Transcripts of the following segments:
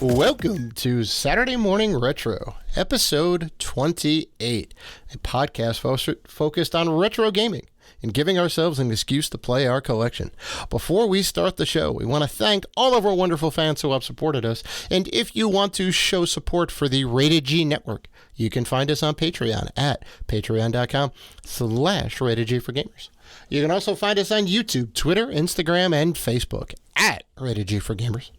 Welcome to Saturday Morning Retro, episode 28, a podcast focused on retro gaming and giving ourselves an excuse to play our collection. Before we start the show, we want to thank all of our wonderful fans who have supported us, and if you want to show support for the Rated G Network, you can find us on Patreon at patreon.com/Rated G for Gamers. You can also find us on YouTube, Twitter, Instagram, and Facebook at Rated G for Gamers.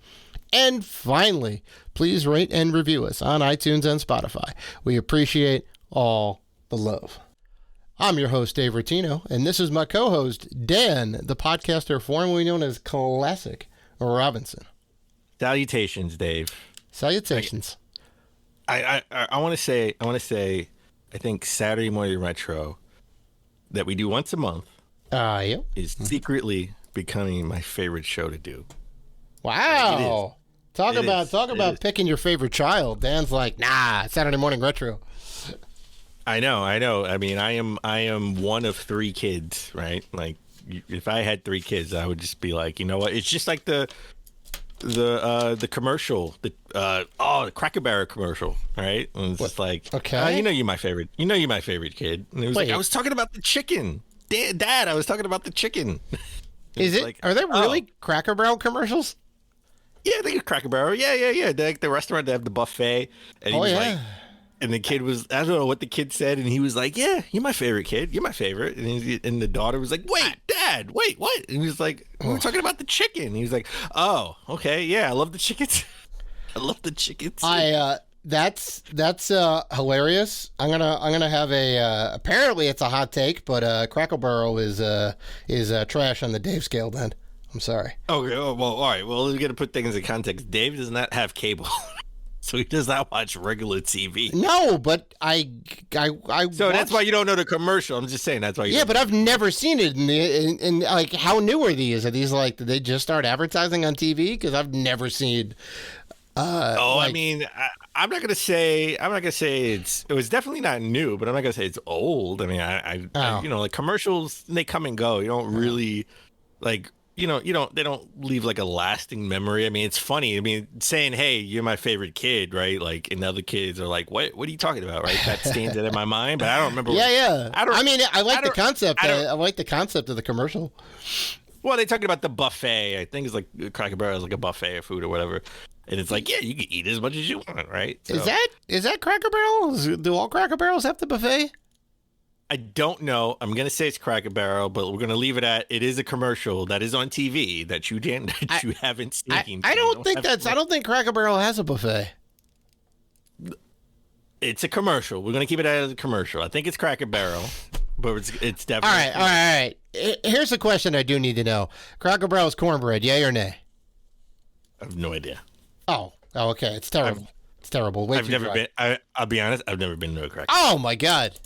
And finally, please rate and review us on iTunes and Spotify. We appreciate all the love. I'm your host, Dave Rotino, and this is my co-host, Dan, the podcaster formerly known as Classic Robinson. Salutations, Dave. Salutations. I want to say, I think Saturday Morning Retro that we do once a month Yep. is secretly becoming my favorite show to do. Wow. Talk about picking your favorite child. Dan's like, nah, Saturday Morning Retro. I know. I mean, I am one of three kids, right? Like, if I had three kids, I would just be like, you know what? It's just like the commercial, the Cracker Barrel commercial, right? And it's just like, okay, you're my favorite. You're my favorite kid. And it was like, I was talking about the chicken, Dad. I was talking about the chicken. Is it? Like, are there really Cracker Barrel commercials? Yeah, I think it's Cracker Barrel. Yeah. Like the restaurant, they have the buffet, and he was like, and the kid was, I don't know what the kid said, and he was like, "Yeah, you're my favorite kid. You're my favorite." And the daughter was like, "Wait, Dad, wait, what?" And he was like, "We were talking about the chicken." And he was like, "Oh, okay, yeah, I love the chickens. I love the chickens." That's hilarious. I'm gonna have a apparently it's a hot take, but Cracker Barrel is trash on the Dave scale. Then I'm sorry. Okay, well, all right. Well, we got to put things in context. Dave does not have cable. So he does not watch regular TV. No, but I so that's why you don't know the commercial. I'm just saying that's why. But I've never seen it. In like, how new are these? Are these like, did they just start advertising on TV? Because I've never seen. I mean, I'm not gonna say it was definitely not new, but I'm not gonna say it's old. I mean, I like commercials, they come and go. You don't really like. They don't leave like a lasting memory. I mean, it's funny. I mean, saying, "Hey, you're my favorite kid," right? Like, and other kids are like, "What are you talking about?" Right? That stands out in my mind, but I don't remember. Yeah. I like the concept. I like the concept of the commercial. Well, they're talking about the buffet. I think it's like Cracker Barrel is like a buffet of food or whatever. And it's like, yeah, you can eat as much as you want, right? So, is that Cracker Barrel? Do all Cracker Barrels have the buffet? I don't know. I'm gonna say it's Cracker Barrel, but we're gonna leave it at it is a commercial that is on TV that you haven't seen. I don't think Cracker Barrel has a buffet. It's a commercial. We're gonna keep it as a commercial. I think it's Cracker Barrel, but it's definitely all right. Here's a question I do need to know: Cracker Barrel's cornbread, yay or nay? I have no idea. Oh, okay. It's terrible. It's terrible. I've never been. I'll be honest. I've never been to a Cracker. Oh my God.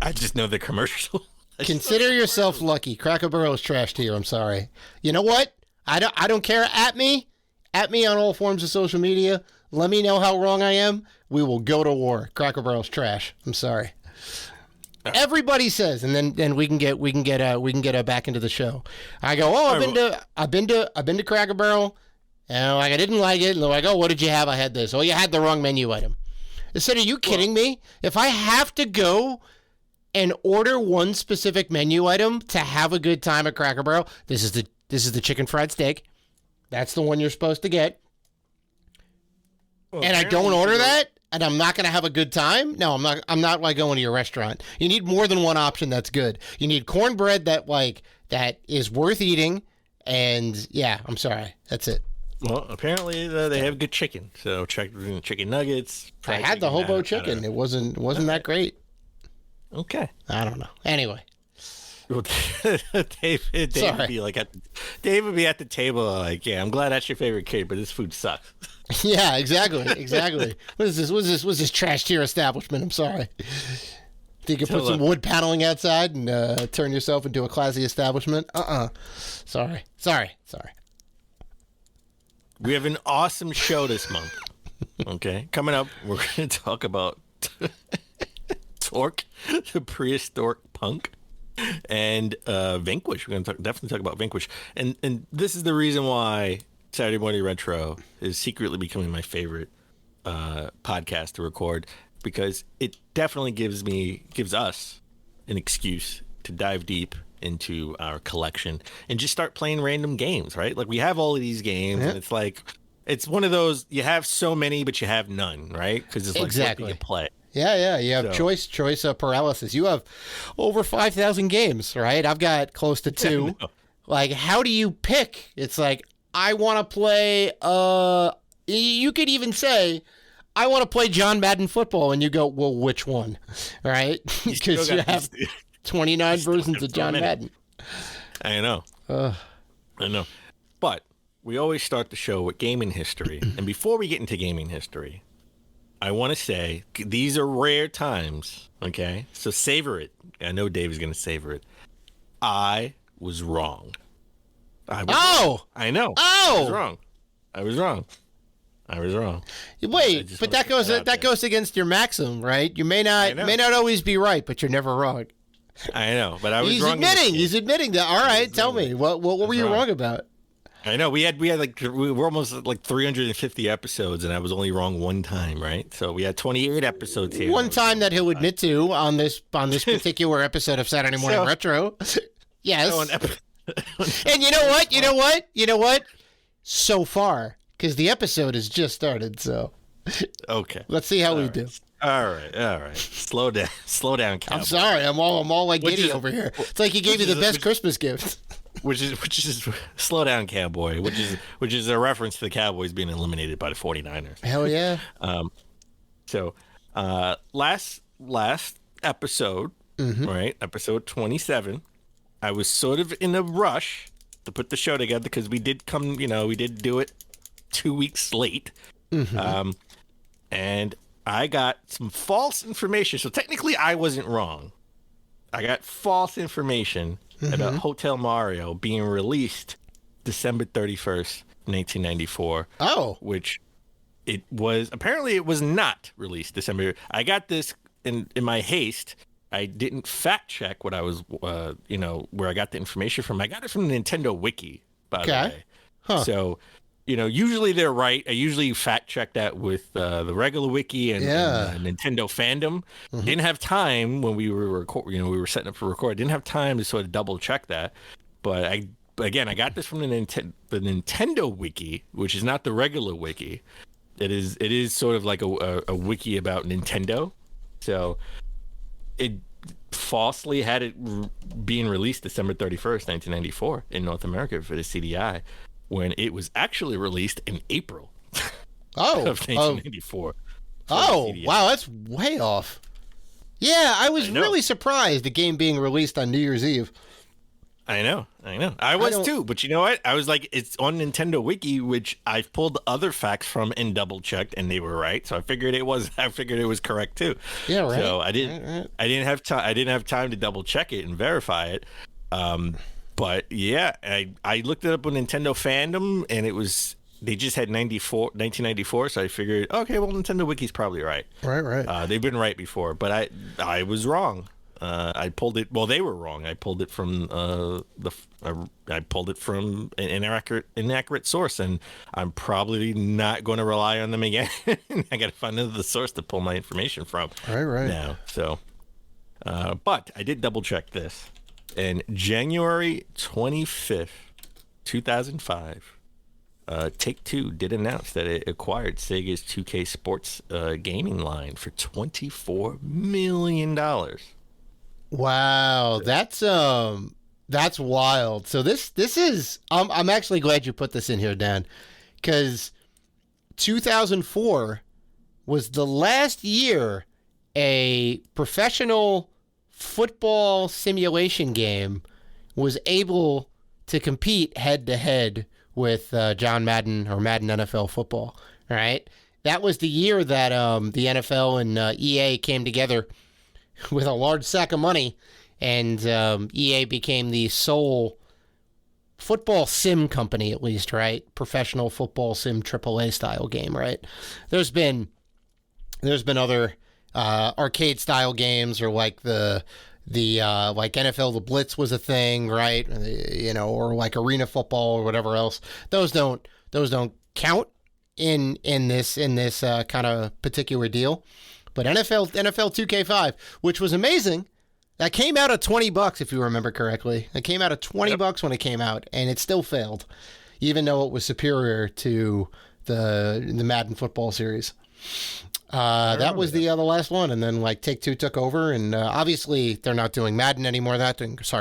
I just know the commercial. Consider yourself lucky. Cracker Barrel is trashed here. I'm sorry. You know what? I don't care. At me on all forms of social media. Let me know how wrong I am. We will go to war. Cracker Barrel's trash. I'm sorry. Everybody says, and then we can get back into the show. I go, I've been to Cracker Barrel, and like I didn't like it. And they're like, oh, what did you have? I had this. Oh, you had the wrong menu item. I said, are you kidding me? If I have to go and order one specific menu item to have a good time at Cracker Barrel, this is the chicken fried steak. That's the one you're supposed to get. Well, and I don't order that, and I'm not going to have a good time. No, I'm not like going to your restaurant. You need more than one option that's good. You need cornbread that is worth eating, and yeah, I'm sorry. That's it. Well, apparently they have good chicken. So chicken nuggets. I had the hobo chicken. It wasn't that great. Okay. I don't know. Anyway. Dave would be like Dave would be at the table like, yeah, I'm glad that's your favorite kid, but this food sucks. Yeah, exactly. What is this? What's this trash tier establishment? I'm sorry. Think you could put some wood paneling outside and turn yourself into a classy establishment? Sorry. We have an awesome show this month. Okay. Coming up, we're going to talk about Tork, the prehistoric punk, and Vanquish. We're going to definitely talk about Vanquish. And this is the reason why Saturday Morning Retro is secretly becoming my favorite podcast to record because it definitely gives us an excuse to dive deep into our collection and just start playing random games, right? Like we have all of these games and it's like, it's one of those, you have so many, but you have none, right? Because it's like, what do you play? Yeah. You have choice paralysis. You have over 5,000 games, right? I've got close to 2. Like, how do you pick? It's like, I want to play, you could even say, I want to play John Madden football. And you go, well, which one? Right? Because you have 29 versions of John Madden. I know. I know. But we always start the show with gaming history. And before we get into gaming history, I want to say these are rare times, okay? So savor it. I know Dave is going to savor it. I was wrong. Wrong. I know. I was wrong. Wait, but that goes against your maxim, right? You may not always be right, but you're never wrong. I know, but I was wrong. He's admitting that. All right, tell me. What were you wrong about? I know we were almost like 350 episodes, and I was only wrong one time, right? So we had 28 episodes here. One time that he'll admit to on this particular episode of Saturday Morning Retro. Yes. And you know what? So far, because the episode has just started, so. Okay. Let's see how we do. All right. Slow down, cowboy. I'm sorry. I'm all like giddy over here. It's like he gave you the best Christmas gift. Which is slow down, cowboy. Which is a reference to the Cowboys being eliminated by the 49ers. Hell yeah. So, last episode, right? Episode 27. I was sort of in a rush to put the show together because we did do it 2 weeks late. And I got some false information. So technically I wasn't wrong. I got false information about Hotel Mario being released December 31st, 1994. Oh. Which it was not released December. I got this in my haste. I didn't fact check what I was, where I got the information from. I got it from the Nintendo Wiki, by the way. Huh. So, usually they're right. I usually fact check that with the regular wiki and Nintendo Fandom. Didn't have time when we were we were setting up for record. Didn't have time to sort of double check that. But I got this from the Nintendo Wiki, which is not the regular wiki. It is sort of like a wiki about Nintendo. So it falsely had it being released December 31st, 1994 in North America for the CDI, when it was actually released in April of 1994. Oh, wow, that's way off. Yeah, I was really surprised the game being released on New Year's Eve. I know. I was too, but you know what? I was like, it's on Nintendo Wiki, which I've pulled other facts from and double checked, and they were right. So I figured it was correct too. Yeah, right. So I didn't have time to double check it and verify it. But yeah, I looked it up on Nintendo Fandom, and they just had 1994. So I figured, okay, well, Nintendo Wiki's probably right. Right. They've been right before, but I was wrong. I pulled it. Well, they were wrong. I pulled it from I pulled it from an inaccurate source, and I'm probably not going to rely on them again. I got to find another source to pull my information from. Right. Now, so, but I did double check this. In January 25th, 2005, Take-Two did announce that it acquired Sega's 2K Sports gaming line for $24 million. Wow, that's wild. So this is I'm actually glad you put this in here, Dan, because 2004 was the last year a professional football simulation game was able to compete head to head with John Madden or Madden NFL Football. Right, that was the year that the NFL and EA came together with a large sack of money, and EA became the sole football sim company, at least, right? Professional football sim AAA style game, right? There's been other arcade style games, or like the like NFL the Blitz was a thing, right? Or like arena football or whatever else. Those don't count in this kind of particular deal. But NFL 2K5, which was amazing. That came out at $20 if you remember correctly. It came out at $20 when it came out, and it still failed, even though it was superior to the Madden football series. That was the last one, and then like Take-Two took over, and obviously they're not doing Madden anymore.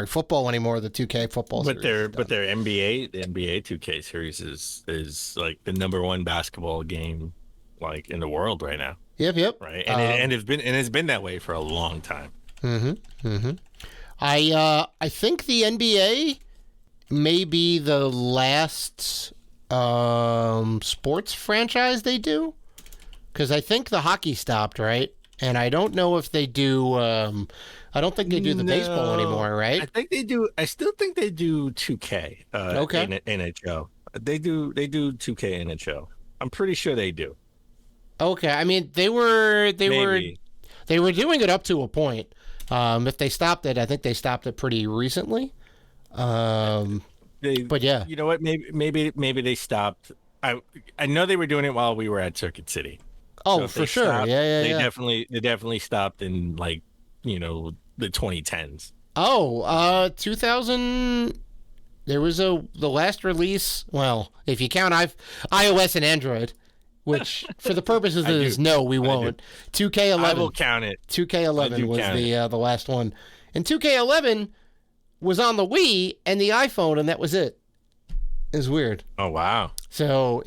Football anymore. The 2K football series. But their NBA 2K series is like the #1 basketball game like in the world right now. Yep. Right, and it's been that way for a long time. I think the NBA may be the last sports franchise they do, because I think the hockey stopped, right? And I don't know if they do. I don't think they do the baseball anymore, right? I think they do. I still think they do 2K. Okay. NHL. They do 2K NHL. I'm pretty sure they do. Okay. I mean, they were doing it up to a point. If they stopped it, I think they stopped it pretty recently. But yeah, you know what? Maybe they stopped. I know they were doing it while we were at Circuit City. Oh, so for sure. Stopped, Yeah. They definitely stopped in like the 2010s. Oh, 2000. There was the last release. Well, if you count iOS and Android, which for the purposes of this, no, we won't. 2K11. I will count it. 2K11 was the last one, and 2K11 was on the Wii and the iPhone, and that was it. It was weird. Oh wow! So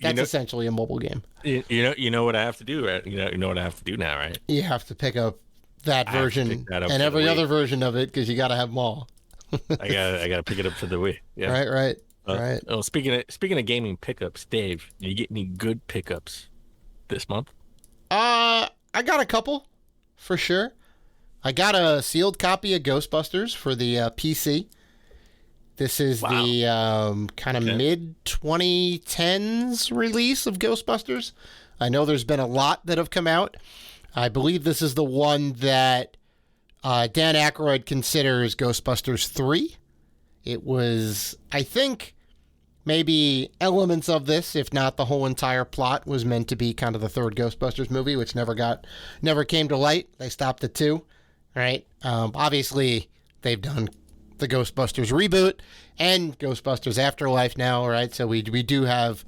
that's essentially a mobile game. You know what I have to do, right? You know what I have to do now, right? You have to pick up that version and every other version of it, because you got to have them all. I gotta pick it up for the Wii. Yeah. Right. Right. Oh, speaking of gaming pickups, Dave, did you get any good pickups this month? I got a couple, for sure. I got a sealed copy of Ghostbusters for the PC. This is the kind of mid-2010s release of Ghostbusters. I know there's been a lot that have come out. I believe this is the one that Dan Aykroyd considers Ghostbusters 3. It was, I think, maybe elements of this, if not the whole entire plot, was meant to be kind of the third Ghostbusters movie, which never came to light. They stopped at 2, right? Obviously, they've done the Ghostbusters reboot and Ghostbusters Afterlife now, right? So we do have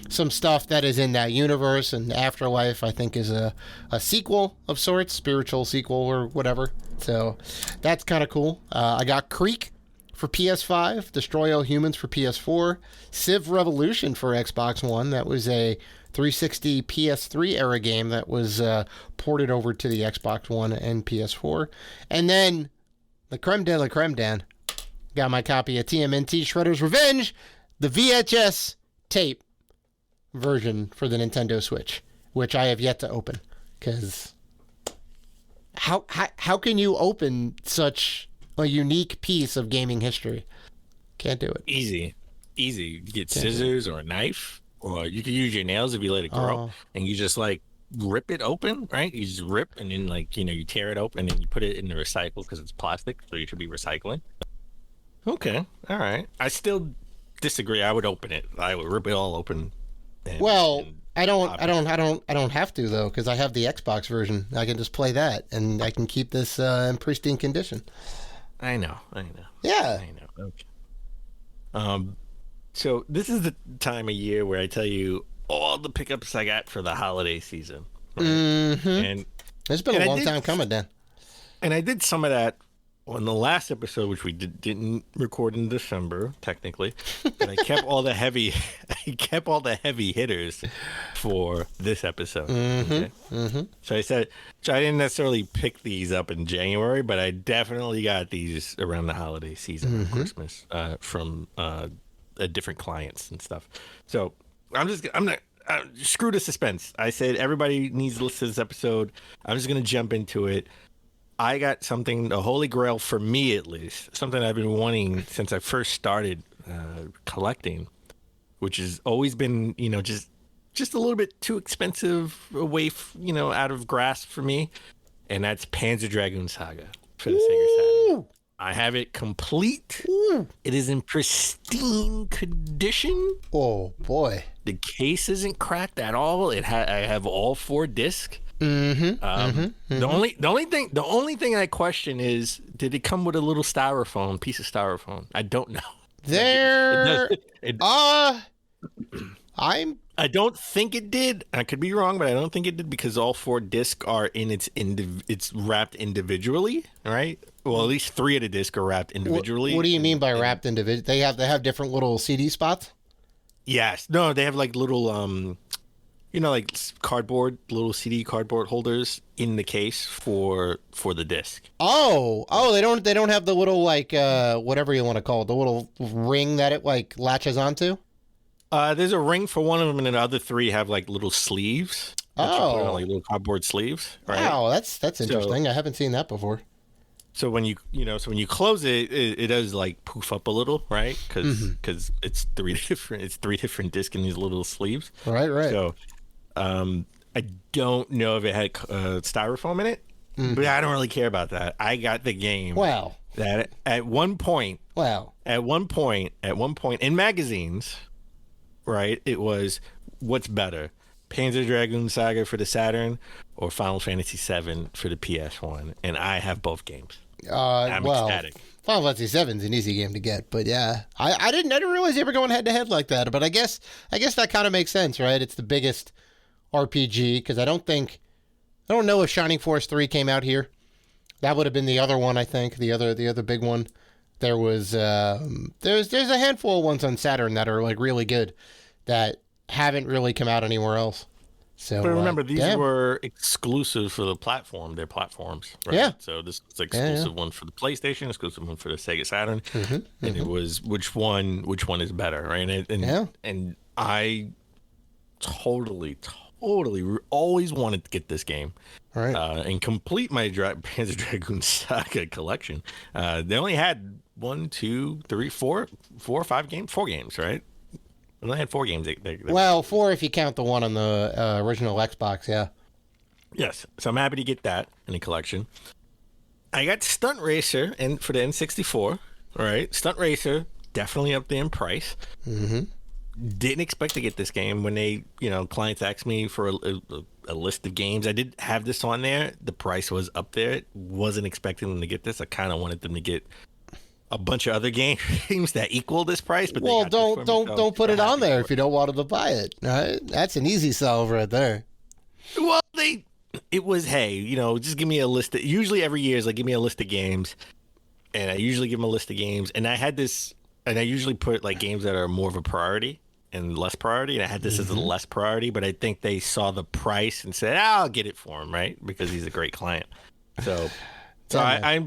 some stuff that is in that universe, and Afterlife, I think, is a sequel of sorts, spiritual sequel or whatever. So that's kind of cool. I got Creek for PS5, Destroy All Humans for PS4, Civ Revolution for Xbox One. That was a 360 PS3 era game that was ported over to the Xbox One and PS4. And then the creme de la creme, Dan. Got my copy of TMNT Shredder's Revenge, the VHS tape version for the Nintendo Switch, which I have yet to open, because how can you open such a unique piece of gaming history? Can't do it. Easy. You get scissors or a knife, or you can use your nails if you let it grow, and you just like rip it open, right? You just rip, and then like you tear it open, and you put it in the recycle, because it's plastic, so you should be recycling. Okay, all right. I still disagree. I would open it. I would rip it all open. I don't have to, though, because I have the Xbox version. I can just play that, and I can keep this in pristine condition. I know. Yeah. I know. Okay. So this is the time of year where I tell you all the pickups I got for the holiday season. Right? Mm-hmm. And it's been a long time coming, Dan. And I did some of that on the last episode, which we didn't record in December, technically, but I kept all the heavy hitters for this episode. Mm-hmm. Okay? Mm-hmm. So I didn't necessarily pick these up in January, but I definitely got these around the holiday season, Christmas, from different clients and stuff. So screw the suspense. I said everybody needs to listen to this episode. I'm just gonna jump into it. I got something, the holy grail for me at least, something I've been wanting since I first started collecting, which has always been, just a little bit too expensive, away, out of grasp for me, and that's Panzer Dragoon Saga for the Sega Saturn. I have it complete. Ooh. It is in pristine condition. Oh boy. The case isn't cracked at all. I have all 4 discs. The only thing I question is, did it come with a little piece of styrofoam? I don't know. I don't think it did. I could be wrong, but I don't think it did, because all 4 discs are it's wrapped individually, right? Well, at least 3 of the discs are wrapped individually. What do you mean by wrapped individually? They have different little CD spots? Yes. No, they have like little like little CD cardboard holders in the case for the disc. Oh, they don't have the little like whatever you want to call it, the little ring that it like latches onto? There's a ring for one of them, and then the other 3 have like little sleeves. Like little cardboard sleeves. Right? Wow, that's interesting. I haven't seen that before. So when you close it, it does like poof up a little, right? Because it's 3 different discs in these little sleeves. Right. So, I don't know if it had styrofoam in it, but I don't really care about that. I got the game. Wow. That at one point in magazines, right? It was, what's better, Panzer Dragoon Saga for the Saturn or Final Fantasy VII for the PS1, and I have both games. I'm ecstatic. Final Fantasy VII is an easy game to get, but yeah, I didn't realize they were going head to head like that. But I guess that kind of makes sense, right? It's the biggest RPG, because I don't know if Shining Force 3 came out here. That would have been the other one, I think, the other big one. There was there's a handful of ones on Saturn that are like really good that haven't really come out anywhere else. So, but remember, these were exclusive for their platforms. Right? Yeah. So this was exclusive one for the PlayStation, exclusive one for the Sega Saturn, and it was which one is better, right? And I totally always wanted to get this game, right, and complete my Panzer Dragoon Saga collection. They only had 4 games, right? And they had 4 games. Well, 4 if you count the one on the original Xbox, yeah. Yes, so I'm happy to get that in the collection. I got Stunt Racer for the N64. All right, Stunt Racer, definitely up there in price. Didn't expect to get this game when they, clients asked me for a list of games. I did have this on there. The price was up there. Wasn't expecting them to get this. I kind of wanted them to get a bunch of other games that equal this price. But don't put it on there if you don't want them to buy it. Right? That's an easy sell right there. Well, it was, hey, just give me a list. Usually every year is like, give me a list of games, and I usually give them a list of games. And I had this, and I usually put like games that are more of a priority and less priority. And I had this as a less priority, but I think they saw the price and said, I'll get it for him, right? Because he's a great client. So I am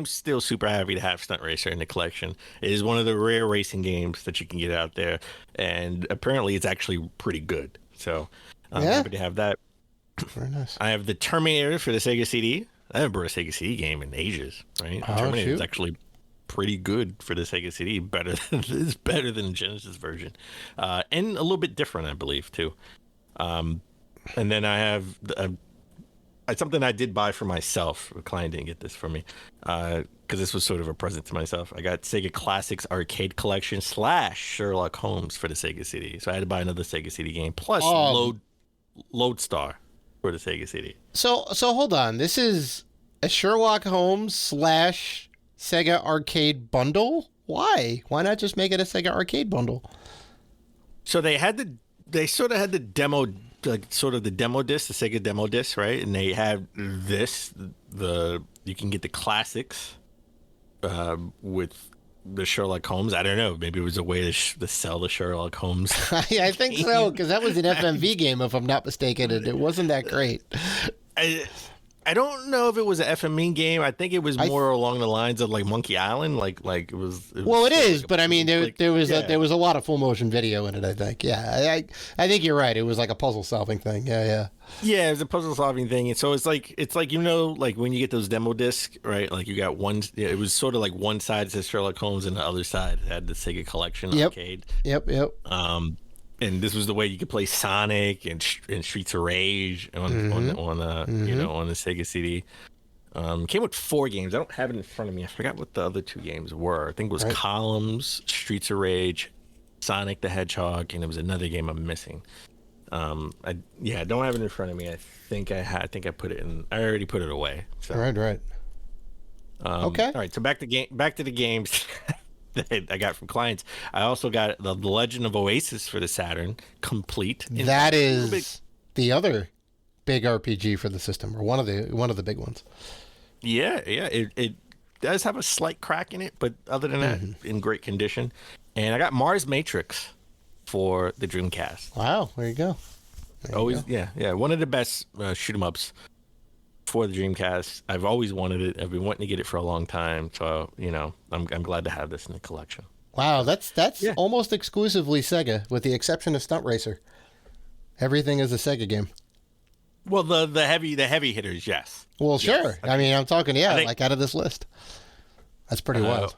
still super happy to have Stunt Racer in the collection. It is one of the rare racing games that you can get out there, and apparently it's actually pretty good. So I'm happy to have that. Very nice. I have the Terminator for the Sega CD. I haven't bought a Sega CD game in ages, right? Terminator is actually pretty good for the Sega CD. It's better than the Genesis version, and a little bit different, I believe, too. And then I have something I did buy for myself. A client didn't get this for me because this was sort of a present to myself. I got Sega Classics Arcade Collection / Sherlock Holmes for the Sega CD. So I had to buy another Sega CD game plus Lodestar for the Sega CD. So hold on. This is a Sherlock Holmes / Sega Arcade bundle? Why? Why not just make it a Sega Arcade bundle? So they sort of had the demo, like sort of the demo disc, the Sega demo disc, right? And they have this, you can get the classics with the Sherlock Holmes. I don't know. Maybe it was a way to sell the Sherlock Holmes. I think so, because that was an FMV game, if I'm not mistaken, and it wasn't that great. I don't know if it was an FME game. I think it was more along the lines of like Monkey Island, like it was. Well, it is, but I mean, there was a lot of full motion video in it. I think, I think you're right. It was like a puzzle solving thing. Yeah, it was a puzzle solving thing, and so it's like like when you get those demo discs, right? Like you got one. It was sort of like one side says Sherlock Holmes, and the other side had the Sega Collection arcade. Yep. And this was the way you could play Sonic and Streets of Rage on the Sega CD. Came with 4 games. I don't have it in front of me. I forgot what the other 2 games were. I think it was Columns, Streets of Rage, Sonic the Hedgehog, and it was another game I'm missing. I don't have it in front of me. I think I put it in. I already put it away. So. Right. Okay. All right. So back to the games that I got from clients. I also got the Legend of Oasis for the Saturn complete. That is the other big RPG for the system, or one of the big ones. Yeah. It does have a slight crack in it, but other than that, in great condition. And I got Mars Matrix for the Dreamcast. Wow, there you go. Yeah. One of the best shoot 'em ups for the Dreamcast. I've always wanted it. I've been wanting to get it for a long time. So I'm glad to have this in the collection. Wow, that's almost exclusively Sega, with the exception of Stunt Racer. Everything is a Sega game. Well, the heavy hitters, yes. Well, sure. Yes. I mean, I'm talking, like out of this list. That's pretty wild.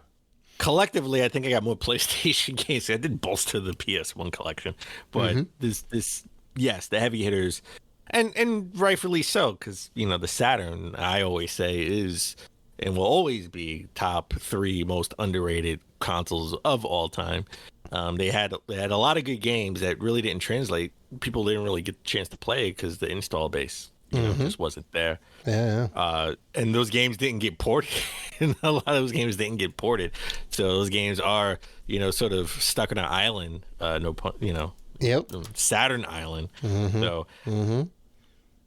Collectively, I think I got more PlayStation games. I did bolster the PS1 collection, but the heavy hitters, and rightfully so, because the Saturn, I always say, is and will always be top 3 most underrated consoles of all time. They had a lot of good games that really didn't translate. People didn't really get the chance to play because the install base just wasn't there. Yeah. And those games didn't get ported. And a lot of those games didn't get ported. So those games are, sort of stuck on an island. Saturn Island.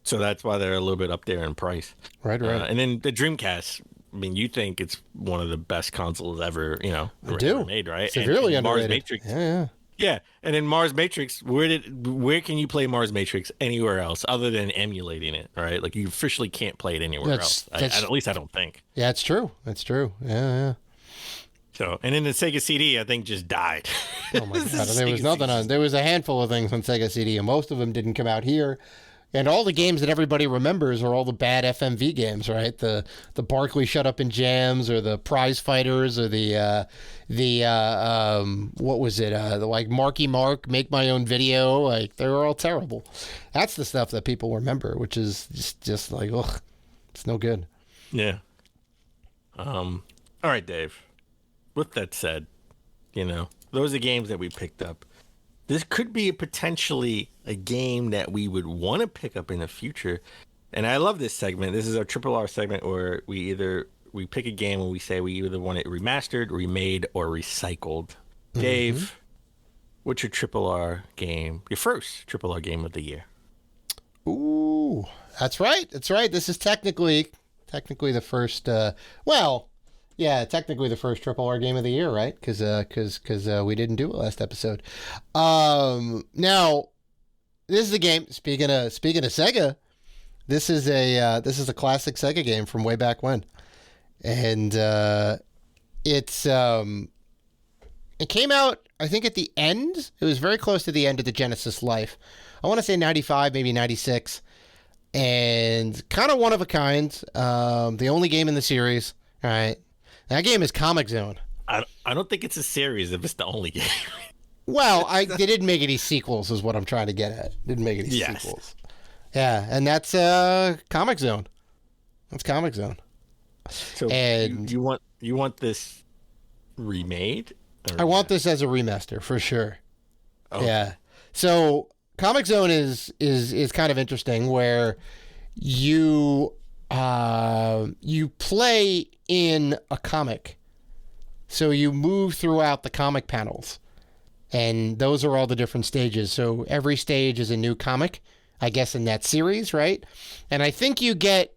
So that's why they're a little bit up there in price. Right. And then the Dreamcast. I mean, you think it's one of the best consoles ever, ever made, right? Severely and underrated. Mars Matrix. Yeah. Yeah, and in Mars Matrix, where can you play Mars Matrix anywhere else other than emulating it? Right, like you officially can't play it anywhere else. At least I don't think. Yeah, it's true. It's true. Yeah. So, and then the Sega CD, I think, just died. Oh my god, there was nothing on. There was a handful of things on Sega CD, and most of them didn't come out here. And all the games that everybody remembers are all the bad FMV games, right? The Barkley Shut Up and Jams, or the Prize Fighters, or the what was it? The like Marky Mark, Make My Own Video. Like, they were all terrible. That's the stuff that people remember, which is just like, ugh, it's no good. Yeah. All right, Dave. With that said, those are games that we picked up. This could be potentially a game that we would want to pick up in the future. And I love this segment. This is our Triple R segment where we pick a game and we say we either want it remastered, remade, or recycled. Dave, what's your Triple R game, your first Triple R game of the year? Ooh, that's right. This is technically the first, technically the first Triple R game of the year, right? Because we didn't do it last episode. Now, this is a game. Speaking of Sega, this is a classic Sega game from way back when, and it came out, I think, at the end. It was very close to the end of the Genesis life. I want to say 95, maybe 96, and kind of one of a kind. The only game in the series. All right. That game is Comix Zone. I don't think it's a series if it's the only game. Well, they didn't make any sequels, is what I'm trying to get at. Didn't make any sequels. Yeah, and that's Comix Zone. That's Comix Zone. So and you want this remade? I want this as a remaster for sure. Oh. Yeah. So Comix Zone is kind of interesting, where you play in a comic. So you move throughout the comic panels, and those are all the different stages. So every stage is a new comic, I guess, in that series, right? And I think you get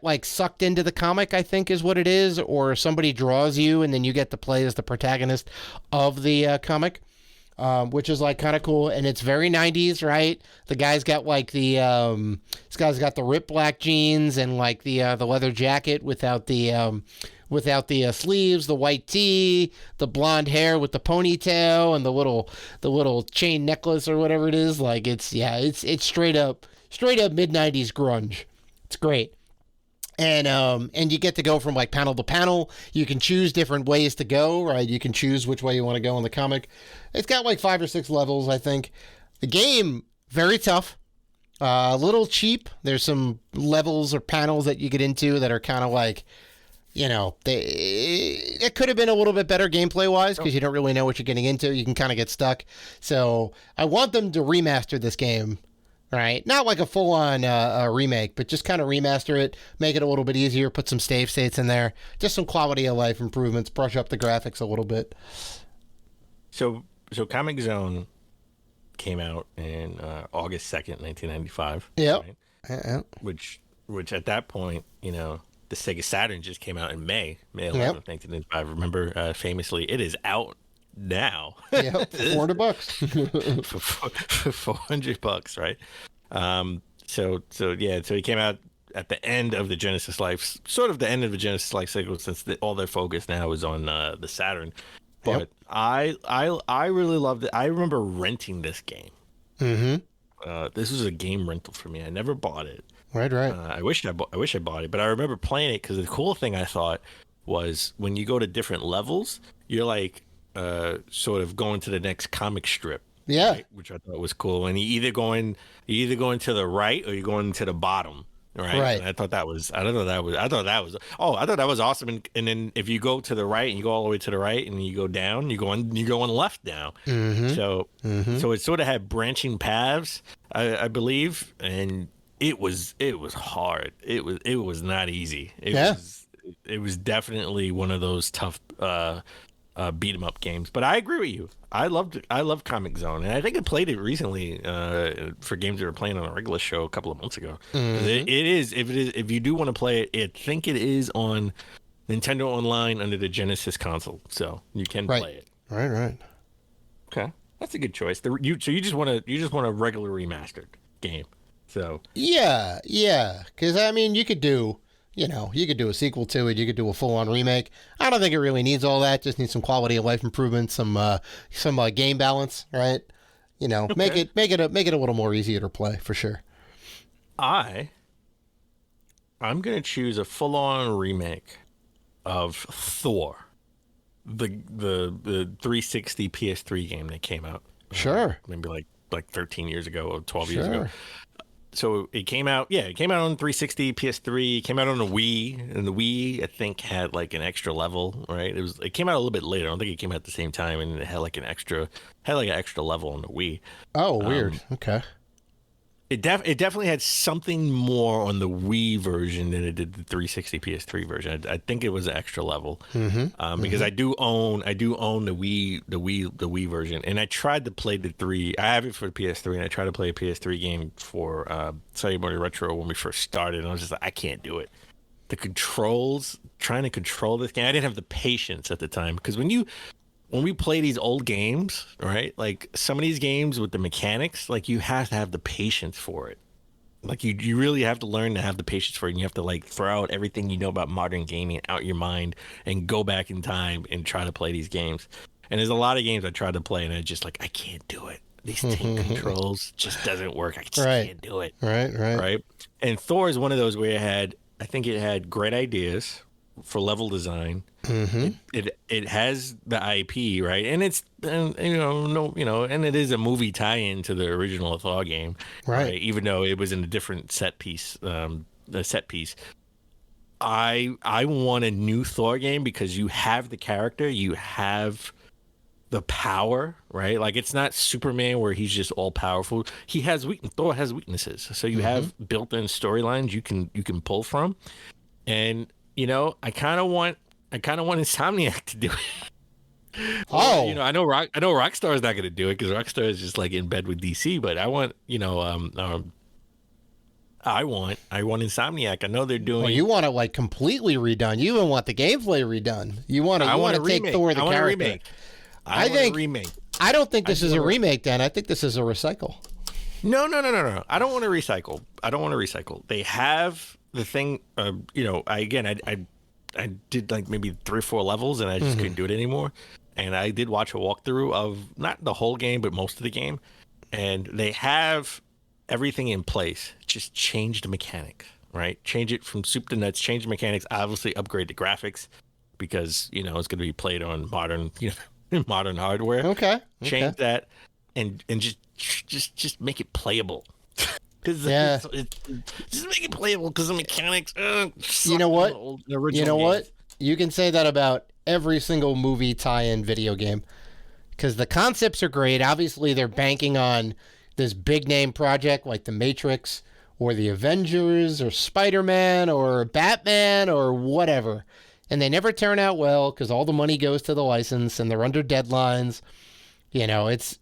like sucked into the comic, I think is what it is, or somebody draws you and then you get to play as the protagonist of the comic. Which is like kind of cool, and it's very 90s, right? The guy's got like this guy's got the ripped black jeans and like the leather jacket without the sleeves, the white tee, the blonde hair with the ponytail, and the little chain necklace or whatever it is. Like it's straight up mid 90s grunge. It's great. And you get to go from like panel to panel. You can choose different ways to go, right? You can choose which way you want to go in the comic. It's got like 5 or 6 levels, I think. The game, very tough. A little cheap. There's some levels or panels that you get into that are kind of like, it could have been a little bit better gameplay wise because you don't really know what you're getting into. You can kind of get stuck. So I want them to remaster this game, right? Not like a full on remake, but just kind of remaster it, make it a little bit easier, put some save states in there, just some quality of life improvements, brush up the graphics a little bit. So Comix Zone came out in August 2nd, 1995. Yep. Right? Yeah. Which at that point, the Sega Saturn just came out in May 11th, 1995. Remember, famously, it is out now. Yep, $400. For $400, right? So he came out at the end of the Genesis life, sort of the end of the Genesis life cycle, since all their focus now is on the Saturn. But I really loved it. I remember renting this game. Mm-hmm. This was a game rental for me. I never bought it. Right. I wish I bought it, but I remember playing it because the cool thing I thought was when you go to different levels, you're like sort of going to the next comic strip. Yeah. Right? Which I thought was cool. And you're either going to the right or you're going to the bottom. Right. And I thought that was awesome. And then if you go to the right and you go all the way to the right and you go down, you're going left now. Mm-hmm. So it sort of had branching paths, I believe, and it was hard. It was not easy. It was definitely one of those tough beat 'em up games. But I agree with you. I loved Comix Zone, and I think I played it recently for games we were playing on a regular show a couple of months ago. Mm-hmm. If you do want to play it, I think it is on Nintendo Online under the Genesis console, so you can play it. Right. Okay, that's a good choice. So you just want a regular remastered game. So yeah, because I mean you could do a sequel to it, you could do a full on remake. I don't think it really needs all that. Just needs some quality of life improvements, some game balance, right? Okay. make it a little more easier to play for sure. I'm gonna choose a full on remake of Thor, the 360 PS3 game that came out. Sure. Maybe like 13 years ago or 12 years ago. So it came out on 360, PS3, came out on the Wii, and the Wii I think had like an extra level, right? It came out a little bit later. I don't think it came out at the same time, and it had like an extra level on the Wii. Oh, weird. Okay. It definitely had something more on the Wii version than it did the 360 PS3 version. I think it was an extra level, because I do own the Wii version, and I tried to play the 3. I have it for the PS3, and I tried to play a PS3 game for Sunday Morning Retro when we first started, and I was just like, I can't do it. The controls, trying to control this game, I didn't have the patience at the time, because when we play these old games, right? Like some of these games with the mechanics, like you have to have the patience for it. Like you really have to learn to have the patience for it. And you have to like throw out everything you know about modern gaming out your mind and go back in time and try to play these games. And there's a lot of games I tried to play and I just like, I can't do it. These tank controls just doesn't work. I just can't do it. Right. And Thor is one of those where I think it had great ideas for level design. It has the IP, right, and and it is a movie tie-in to the original Thor game, right? Even though it was in a different set piece, I want a new Thor game because you have the character, you have the power, right? Like it's not Superman where he's just all powerful. Thor has weaknesses, so you have built-in storylines you can pull from, and I kind of want Insomniac to do it. Oh, I know Rockstar is not going to do it because Rockstar is just like in bed with DC. But I want Insomniac. I know they're doing. Well, you want it like completely redone. You even want the gameplay redone. You want to take Thor the character. I want a remake. I don't think this is a remake, Dan. I think this is a recycle. No. I don't want to recycle. They have the thing. I did like maybe 3 or 4 levels and I just couldn't do it anymore. And I did watch a walkthrough of not the whole game, but most of the game. And they have everything in place. Just change the mechanics, right? Change it from soup to nuts, change the mechanics, obviously upgrade the graphics because, it's going to be played on modern, modern hardware. Okay. Change that and just make it playable. Because it's just make it playable because the mechanics. You know what? You know what? You can say that about every single movie tie-in video game because the concepts are great. Obviously, they're banking on this big name project like The Matrix or The Avengers or Spider-Man or Batman or whatever. And they never turn out well because all the money goes to the license and they're under deadlines. You know, it's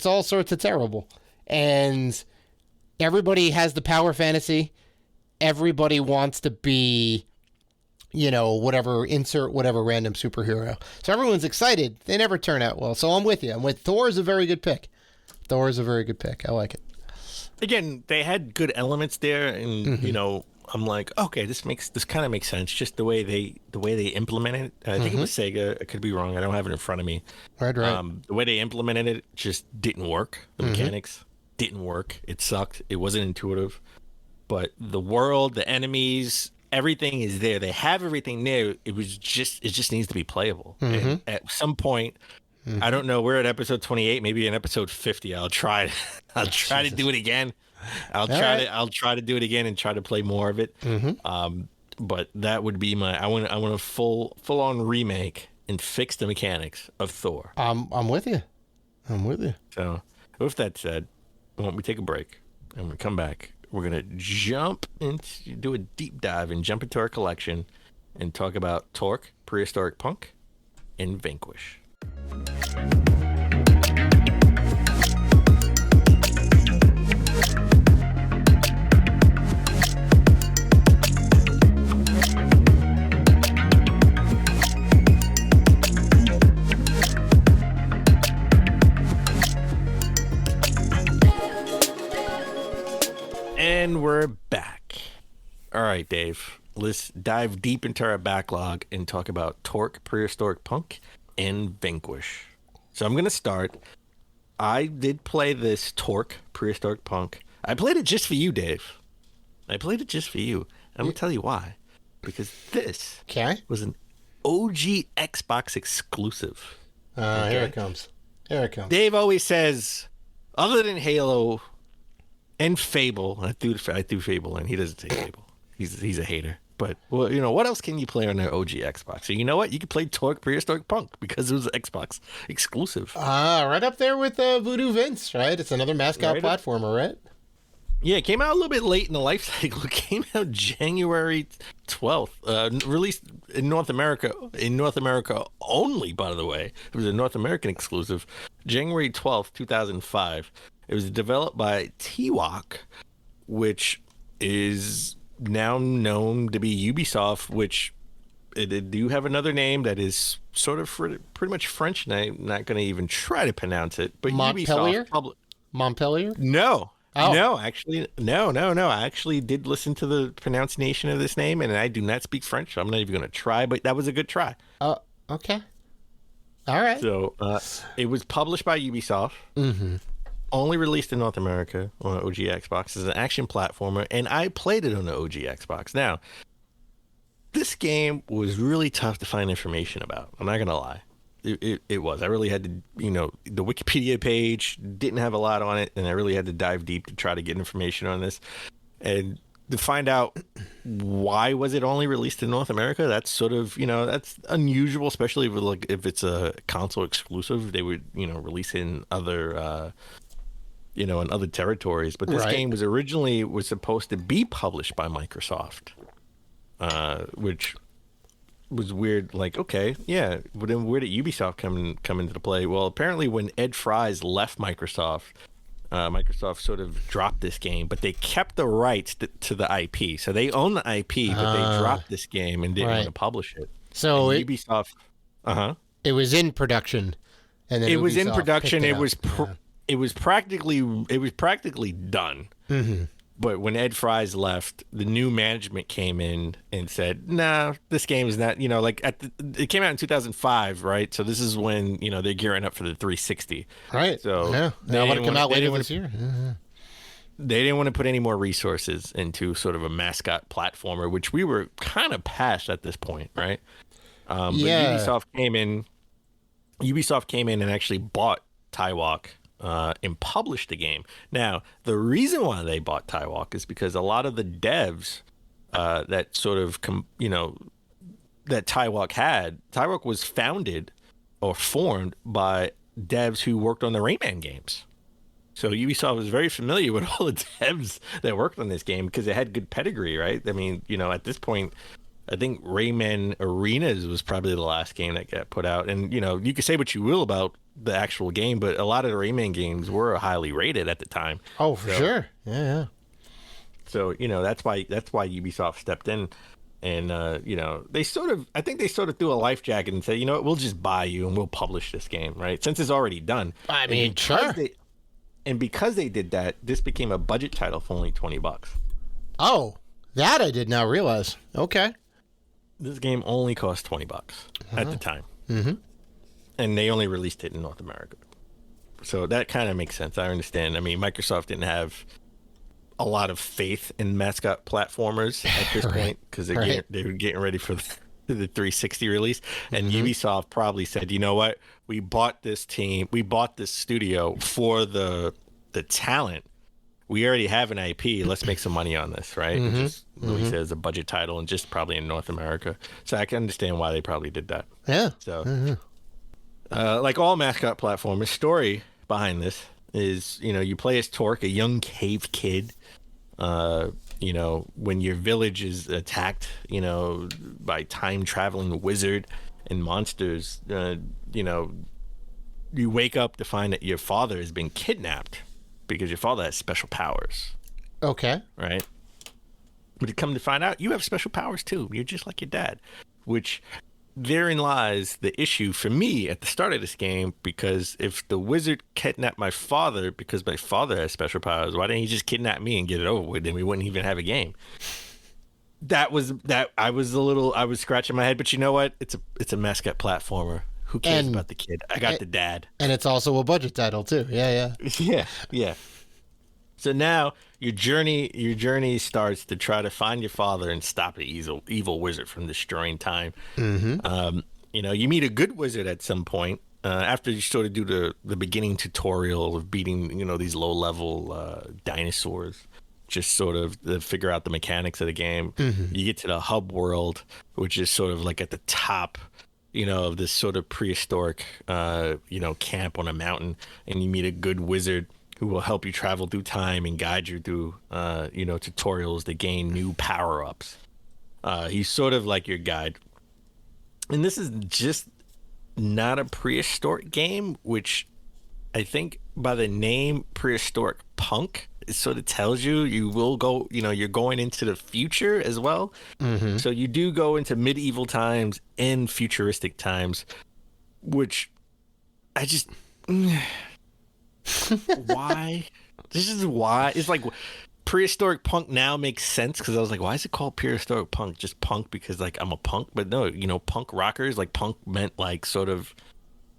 all sorts of terrible. And everybody has the power fantasy. Everybody wants to be, you know, insert whatever random superhero. So everyone's excited. They never turn out well. So I'm with you. Thor is a very good pick. Thor is a very good pick. I like it. Again, they had good elements there, and you know, I'm like, okay, this kind of makes sense. Just the way they implemented it. I think it was Sega. I could be wrong. I don't have it in front of me. Right. The way they implemented it just didn't work. The mechanics didn't work. It sucked. It wasn't intuitive. But the world, the enemies, everything is there. They have everything there. It just needs to be playable. And at some point, I don't know. We're at episode 28, maybe in episode 50. I'll try to do it again. I'll try to do it again and try to play more of it. But that would be I want a full on remake and fix the mechanics of Thor. I'm with you. So with that said, why don't we take a break and when we come back, we're gonna do a deep dive and jump into our collection and talk about Tork, Prehistoric Punk, and Vanquish. And we're back. All right, Dave. Let's dive deep into our backlog and talk about Tork, Prehistoric Punk, and Vanquish. So I'm going to start. I did play this Tork, Prehistoric Punk. I played it just for you, Dave. I played it just for you. I'm going to tell you why. Because this was an OG Xbox exclusive. Here it comes. Dave always says, other than Halo and Fable, I threw Fable in. He doesn't say Fable. He's a hater. But, well, you know, what else can you play on their OG Xbox? So you know what? You can play Tork Prehistoric Punk because it was an Xbox exclusive. Right up there with Voodoo Vince, right? It's another mascot platformer, right? Yeah, it came out a little bit late in the life cycle. It came out January 12th. Released in North America. In North America only, by the way. It was a North American exclusive. January 12th, 2005. It was developed by T-Walk, which is now known to be Ubisoft, which they do have another name that is sort of pretty much French, and I'm not going to even try to pronounce it. But Montpellier? Ubisoft Montpellier? No. Oh. No, actually, no. I actually did listen to the pronunciation of this name, and I do not speak French, so I'm not even going to try, but that was a good try. Okay. All right. So it was published by Ubisoft. Only released in North America on OG Xbox as an action platformer, and I played it on the OG Xbox. Now, this game was really tough to find information about. I'm not going to lie. It was. I really had to, the Wikipedia page didn't have a lot on it, and I really had to dive deep to try to get information on this. And to find out why was it only released in North America, that's sort of, that's unusual, especially if it's a console exclusive. They would, release it in other in other territories. But this game was supposed to be published by Microsoft, which was weird. Like, okay, yeah, but then where did Ubisoft come into the play? Well, apparently when Ed Fries left Microsoft, Microsoft sort of dropped this game, but they kept the rights to the IP. So they own the IP, but they dropped this game and didn't want to publish it. So Ubisoft, it was in production, and then it was in Ubisoft production. picked It was practically done. But when Ed Fries left, the new management came in and said, "Nah, this game is not." It came out in 2005, right? So this is when they're gearing up for the 360. Right. So yeah, they would come out later this year. They didn't want to put any more resources into sort of a mascot platformer, which we were kind of past at this point, right? But Ubisoft came in and actually bought T-Walk and publish the game. Now, the reason why they bought Taiwalk is because a lot of the devs that sort of, that Taiwalk was founded or formed by devs who worked on the Rayman games. So Ubisoft was very familiar with all the devs that worked on this game because it had good pedigree, right? I mean, at this point, I think Rayman Arenas was probably the last game that got put out. And, you can say what you will about the actual game, but a lot of the Rayman games were highly rated at the time. Oh, for sure. Yeah. So, that's why Ubisoft stepped in. And, I think they sort of threw a life jacket and said, you know what, we'll just buy you and we'll publish this game, right? Since it's already done. I mean, sure. And because they did that, this became a budget title for only $20. Oh, that I did not realize. Okay. This game only cost $20 at the time. Mm-hmm. And they only released it in North America. So that kind of makes sense. I understand. I mean, Microsoft didn't have a lot of faith in mascot platformers at this point because they were getting ready for the 360 release. And Ubisoft probably said, you know what? We bought this studio for the talent. We already have an IP. Let's make some money on this, right? And just release it as a budget title and just probably in North America. So I can understand why they probably did that. Yeah. So, like all mascot platformers, story behind this is, you play as Tork, a young cave kid. When your village is attacked, by time-traveling wizard and monsters, you wake up to find that your father has been kidnapped because your father has special powers. Okay. Right? But you come to find out, you have special powers too. You're just like your dad, which therein lies the issue for me at the start of this game, because if the wizard kidnapped my father because my father has special powers, why didn't he just kidnap me and get it over with? Then we wouldn't even have a game. I was scratching my head, but you know what? It's a mascot platformer. Who cares about the kid? I got the dad. And it's also a budget title too. Yeah. Yeah. So now your journey starts to try to find your father and stop the evil wizard from destroying time. Mm-hmm. You meet a good wizard at some point after you sort of do the beginning tutorial of beating these low level dinosaurs. Just sort of to figure out the mechanics of the game. Mm-hmm. You get to the hub world, which is sort of like at the top, of this sort of prehistoric, camp on a mountain, and you meet a good wizard who will help you travel through time and guide you through, tutorials to gain new power-ups. He's sort of like your guide. And this is just not a prehistoric game, which I think by the name Prehistoric Punk, it sort of tells you will go, you're going into the future as well. Mm-hmm. So you do go into medieval times and futuristic times, which I just... why? This is why. It's like Prehistoric Punk now makes sense because I was like, why is it called Prehistoric Punk? Just punk because like I'm a punk? But no, punk rockers, like punk meant like sort of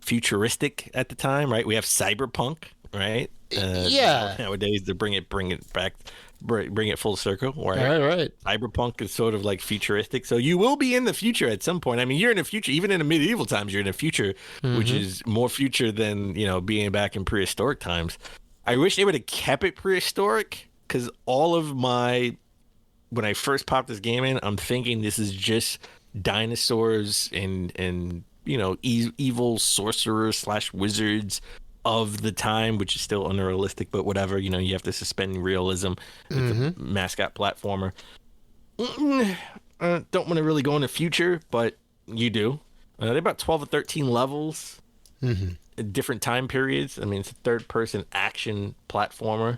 futuristic at the time, right? We have cyberpunk, right? Nowadays to bring it back, bring it full circle, right? Cyberpunk is sort of like futuristic, so you will be in the future at some point. I mean, you're in the future, even in the medieval times. You're in the future, which is more future than being back in prehistoric times. I wish they would have kept it prehistoric because when I first popped this game in, I'm thinking this is just dinosaurs and evil sorcerers / wizards of the time, which is still unrealistic, but whatever. You have to suspend realism. It's a mascot platformer. Don't want to really go in the future, but you do. They're about 12 or 13 levels, different time periods. I mean, it's a third-person action platformer.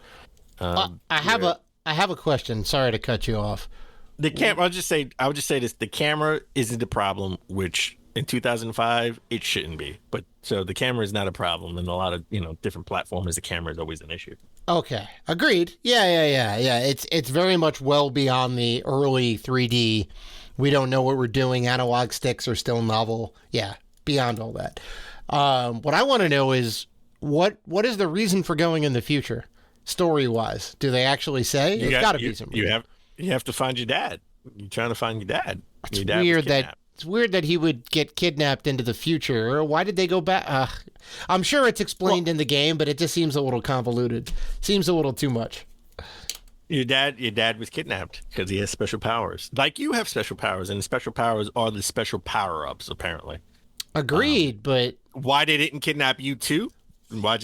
I have a question. Sorry to cut you off. The camera. I would just say this: the camera isn't the problem, which in 2005 it shouldn't be. But so the camera is not a problem, and a lot of different platformers, the camera is always an issue. Okay, agreed. Yeah. It's very much well beyond the early 3D. We don't know what we're doing. Analog sticks are still novel. Yeah, beyond all that. What I want to know is what is the reason for going in the future, story wise? Do they actually say? It's got to be some reason. You have to find your dad. You're trying to find your dad. It's weird It's weird that he would get kidnapped into the future. Or why did they go back? I'm sure it's explained in the game, but it just seems a little convoluted. Seems a little too much. Your dad was kidnapped because he has special powers. Like you have special powers, and the special powers are the special power-ups, apparently. Agreed, but why they didn't kidnap you too? Why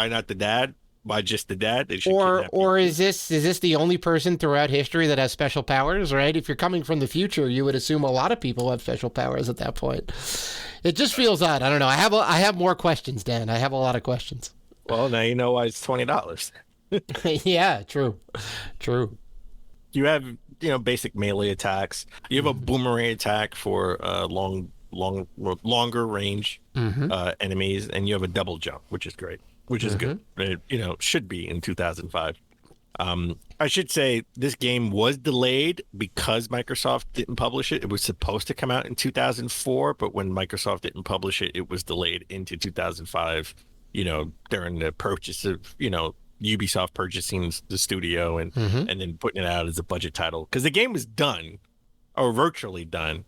not the dad? Why just the dad? They should or is this the only person throughout history that has special powers, right? If you're coming from the future, you would assume a lot of people have special powers at that point. It just feels odd. I don't know. I have more questions, Dan. I have a lot of questions. Well, now you know why it's $20. Yeah, true. You have, basic melee attacks. You have a boomerang attack for longer range enemies, and you have a double jump, which is great, which is good. It, should be in 2005. I should say this game was delayed because Microsoft didn't publish it. It was supposed to come out in 2004, but when Microsoft didn't publish it, it was delayed into 2005, during the purchase of, Ubisoft purchasing the studio and then putting it out as a budget title. Because the game was done, or virtually done,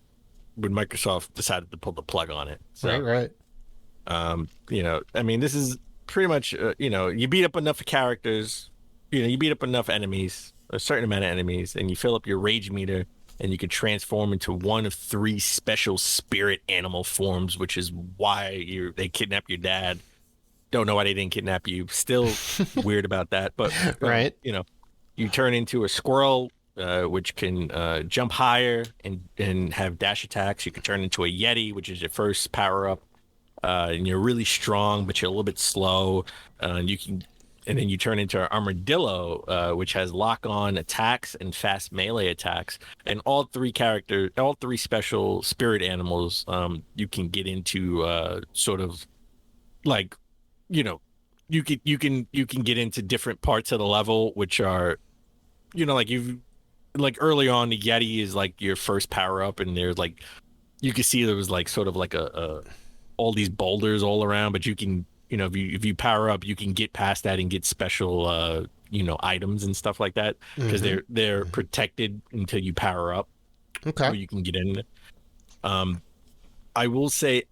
when Microsoft decided to pull the plug on it. So, right. This is pretty much, you beat up enough characters, you beat up enough enemies, a certain amount of enemies, and you fill up your rage meter, and you can transform into one of 3 special spirit animal forms, which is why they kidnap your dad. Don't know why they didn't kidnap you. Still weird about that, but right. You turn into a squirrel, which can jump higher and have dash attacks. You can turn into a yeti, which is your first power up, and you're really strong, but you're a little bit slow. And then you turn into an armadillo, which has lock-on attacks and fast melee attacks. And all 3 special spirit animals, you can get into sort of like. You can get into different parts of the level, which are, like early on, the Yeti is like your first power up, and there's like, you can see there was like sort of like all these boulders all around, but you can, if you power up, you can get past that and get special, items and stuff like that, because they're protected until you power up. Okay. Or you can get in. I will say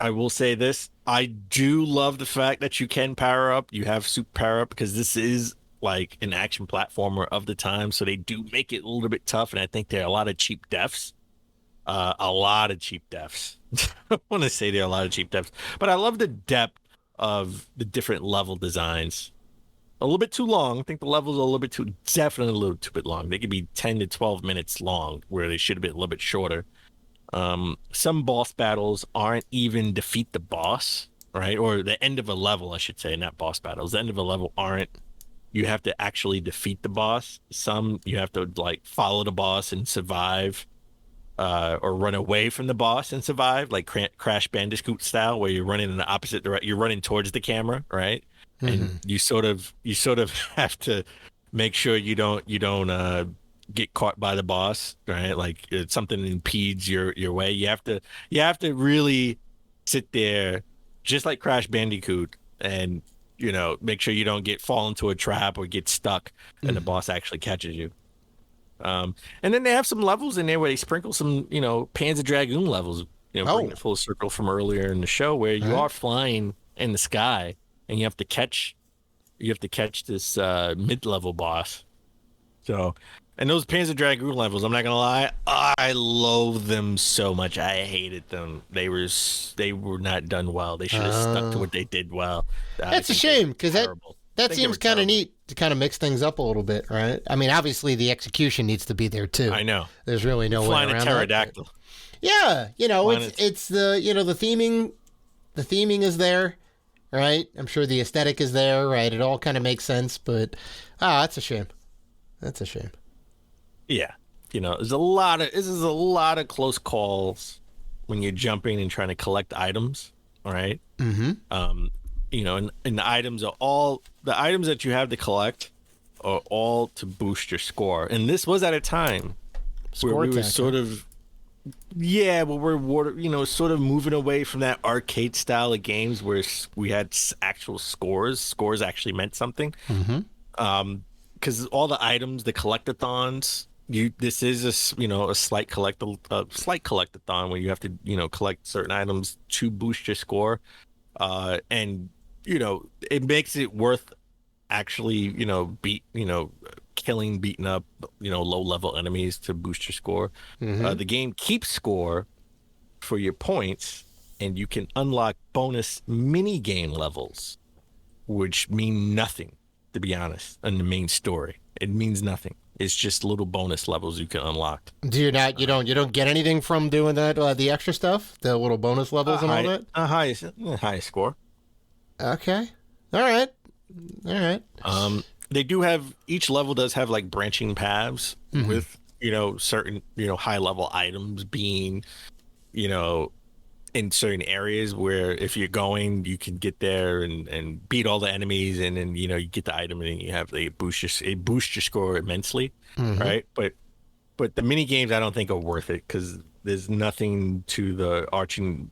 this. I do love the fact that you can power up. You have super power up, because this is like an action platformer of the time. So they do make it a little bit tough. And I think there are a lot of cheap deaths. I want to say there are a lot of cheap deaths, but I love the depth of the different level designs. A little bit too long. I think the levels are definitely a little too bit long. They could be 10 to 12 minutes long, where they should have been a little bit shorter. Some boss battles aren't even defeat the boss, right? Or the end of a level, I should say, not boss battles. The end of a level you have to actually defeat the boss. Some you have to like follow the boss and survive, or run away from the boss and survive, like Crash Bandicoot style, where you're running in the opposite direction. You're running towards the camera, right? And you sort of have to make sure you don't get caught by the boss, right? Like something impedes your way. You have to really sit there, just like Crash Bandicoot, and make sure you don't fall into a trap or get stuck, and the boss actually catches you. And then they have some levels in there where they sprinkle some Panzer Dragoon levels, bring it full circle from earlier in the show, where you are flying in the sky and you have to catch this mid-level boss. So. And those Panzer Dragoon levels, I'm not gonna lie, I loathe them so much. I hated them. They were not done well. They should have stuck to what they did well. That's a shame, because that seems kind of neat to kind of mix things up a little bit, right? I mean, obviously the execution needs to be there too. I know. There's really no way around Flying a pterodactyl. Yeah, it's the the theming. The theming is there, right? I'm sure the aesthetic is there, right? It all kind of makes sense, but that's a shame. That's a shame. Yeah, there's a lot of close calls when you're jumping and trying to collect items, all right? And the items are all the items that you have to collect are all to boost your score. And this was at a time where we were sort of sort of moving away from that arcade style of games where we had actual scores. Scores actually meant something. Because all the items, the collectathons, this is a slight collectathon where you have to collect certain items to boost your score, and it makes it worth actually beating up low level enemies to boost your score. The game keeps score for your points, and you can unlock bonus mini game levels, which mean nothing, to be honest, in the main story. It means nothing. It's just little bonus levels you can unlock. Do you not? You don't get anything from doing that? The extra stuff, the little bonus levels and all that. Highest score. Okay. All right. They do have, each level does have like branching paths with certain high level items being in certain areas where if you're going, you can get there and beat all the enemies, and then you get the item, and then you have it boosts your score immensely, right? But the mini games I don't think are worth it, because there's nothing to the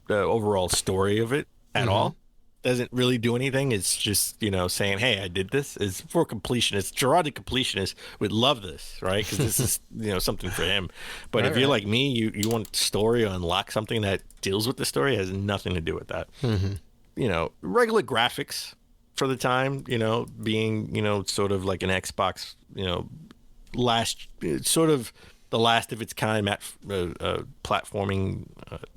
overall story of it at all. Doesn't really do anything. It's just saying, hey, I did this. It's for completionists. Gerard the completionist would love this, right? Because this is something for him. But if you're like me, you want story or unlock something that deals with the story, it has nothing to do with that. Regular graphics for the time, being sort of like an Xbox, sort of the last of its kind platforming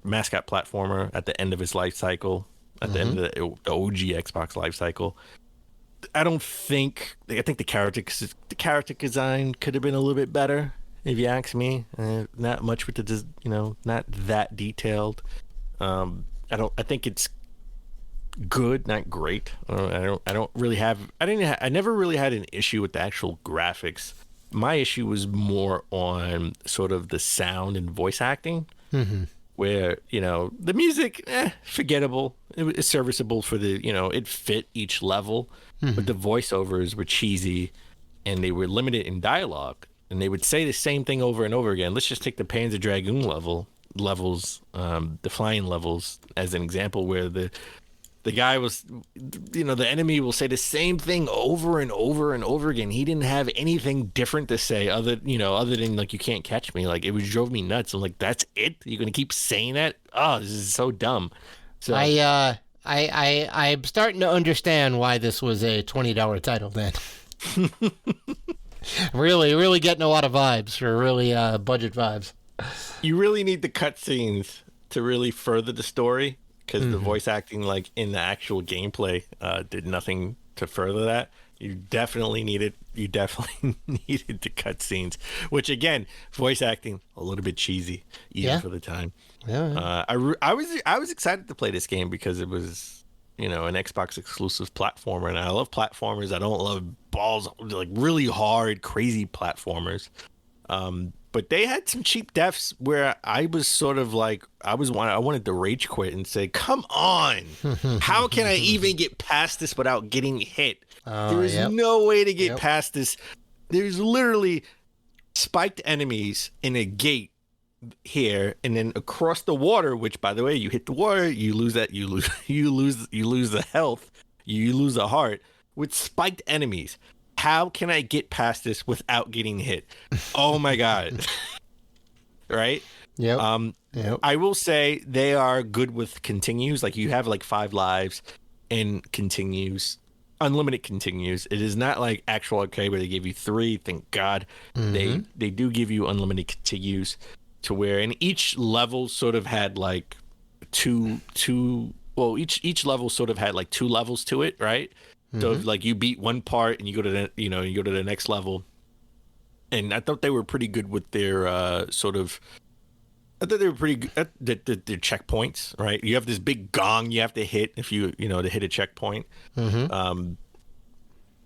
mascot platformer at the end of its life cycle. At the end of the OG Xbox life cycle, I think the character design could have been a little bit better, if you ask me. Not much with the not that detailed. I think it's good, not great. I never really had an issue with the actual graphics. My issue was more on sort of the sound and voice acting. Where the music, forgettable. It was serviceable for the it fit each level, but the voiceovers were cheesy, and they were limited in dialogue, and they would say the same thing over and over again. Let's just take the Panzer Dragoon levels, the flying levels, as an example, where the guy was, the enemy will say the same thing over and over and over again. He didn't have anything different to say other than like, you can't catch me. Like, it drove me nuts. I'm like, that's it? You're going to keep saying that? Oh, this is so dumb. So I'm starting to understand why this was a $20 title then. really getting a lot of vibes, or really budget vibes. You really need the cutscenes to really further the story, because the voice acting, like in the actual gameplay, did nothing to further that. You definitely needed the cutscenes, which again, voice acting a little bit cheesy even for the time. I was excited to play this game because it was an Xbox exclusive platformer, and I love platformers. I don't love balls, like really hard, crazy platformers. But they had some cheap deaths where I was sort of like, I wanted to rage quit and say, come on, how can I even get past this without getting hit? There is no way to get past this. There's literally spiked enemies in a gate here, and then across the water, which, by the way, you hit the water, you lose the health, you lose the heart, with spiked enemies. How can I get past this without getting hit? Oh my God. Right? Yep. I will say they are good with continues. Like, you have like 5 lives and continues, unlimited continues. It is not like actual arcade where they give you 3. Thank God. They do give you unlimited continues, to where in each level sort of had like each level sort of had like 2 levels to it, right? So if, like, you beat one part and you go to the next level, and I thought they were pretty good with their I thought they were pretty good at their checkpoints, right? You have this big gong you have to hit if to hit a checkpoint, and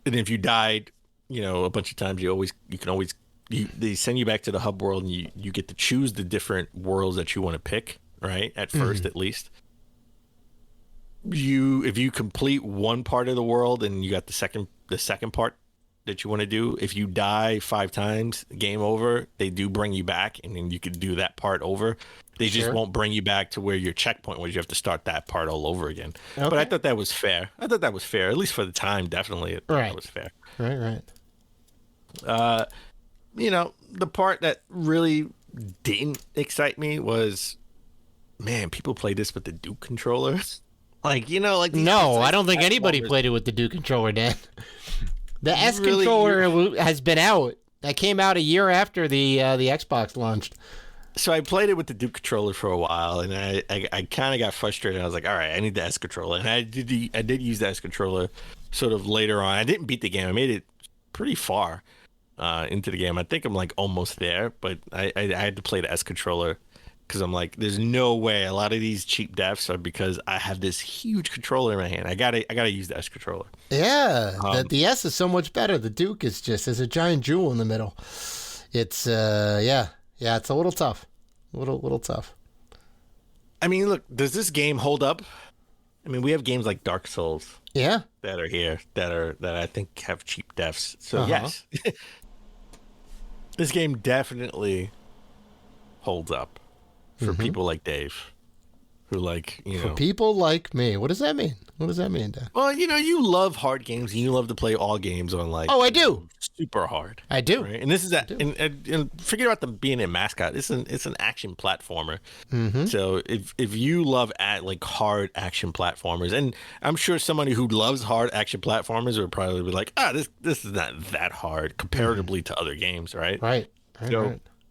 if you died, a bunch of times, they send you back to the hub world, and you get to choose the different worlds that you want to pick, right? At first, at least. If you complete one part of the world and you got the second part that you want to do, if you die 5 times, game over. They do bring you back, and then you could do that part over. They just won't bring you back to where your checkpoint was. You have to start that part all over again. Okay. But I thought that was fair. At least for the time. Definitely, that was fair. Right. the part that really didn't excite me was, man, people play this with the Duke controller. Like, like no, I don't think anybody played it with the Duke controller, Dan. The S controller has been out. That came out a year after the Xbox launched. So I played it with the Duke controller for a while, and I kind of got frustrated. I was like, all right, I need the S controller, and I did use the S controller sort of later on. I didn't beat the game. I made it pretty far into the game. I think I'm like almost there, but I had to play the S controller because I'm like, there's no way. A lot of these cheap deaths are because I have this huge controller in my hand. I gotta use the S controller. Yeah, the S is so much better. The Duke is just as a giant jewel in the middle. It's it's a little tough, a little tough. I mean, look, does this game hold up? I mean, we have games like Dark Souls, that are here that I think have cheap deaths. So yes, this game definitely holds up for people like Dave, who for people like me. What does that mean? What does that mean, Dan? Well, you love hard games and you love to play all games on I do. Super hard. I do. Right? And this is and forget about them being a mascot. It's an action platformer. Mm-hmm. So if you love hard action platformers, and I'm sure somebody who loves hard action platformers would probably be like, this is not that hard comparatively to other games, right? Right.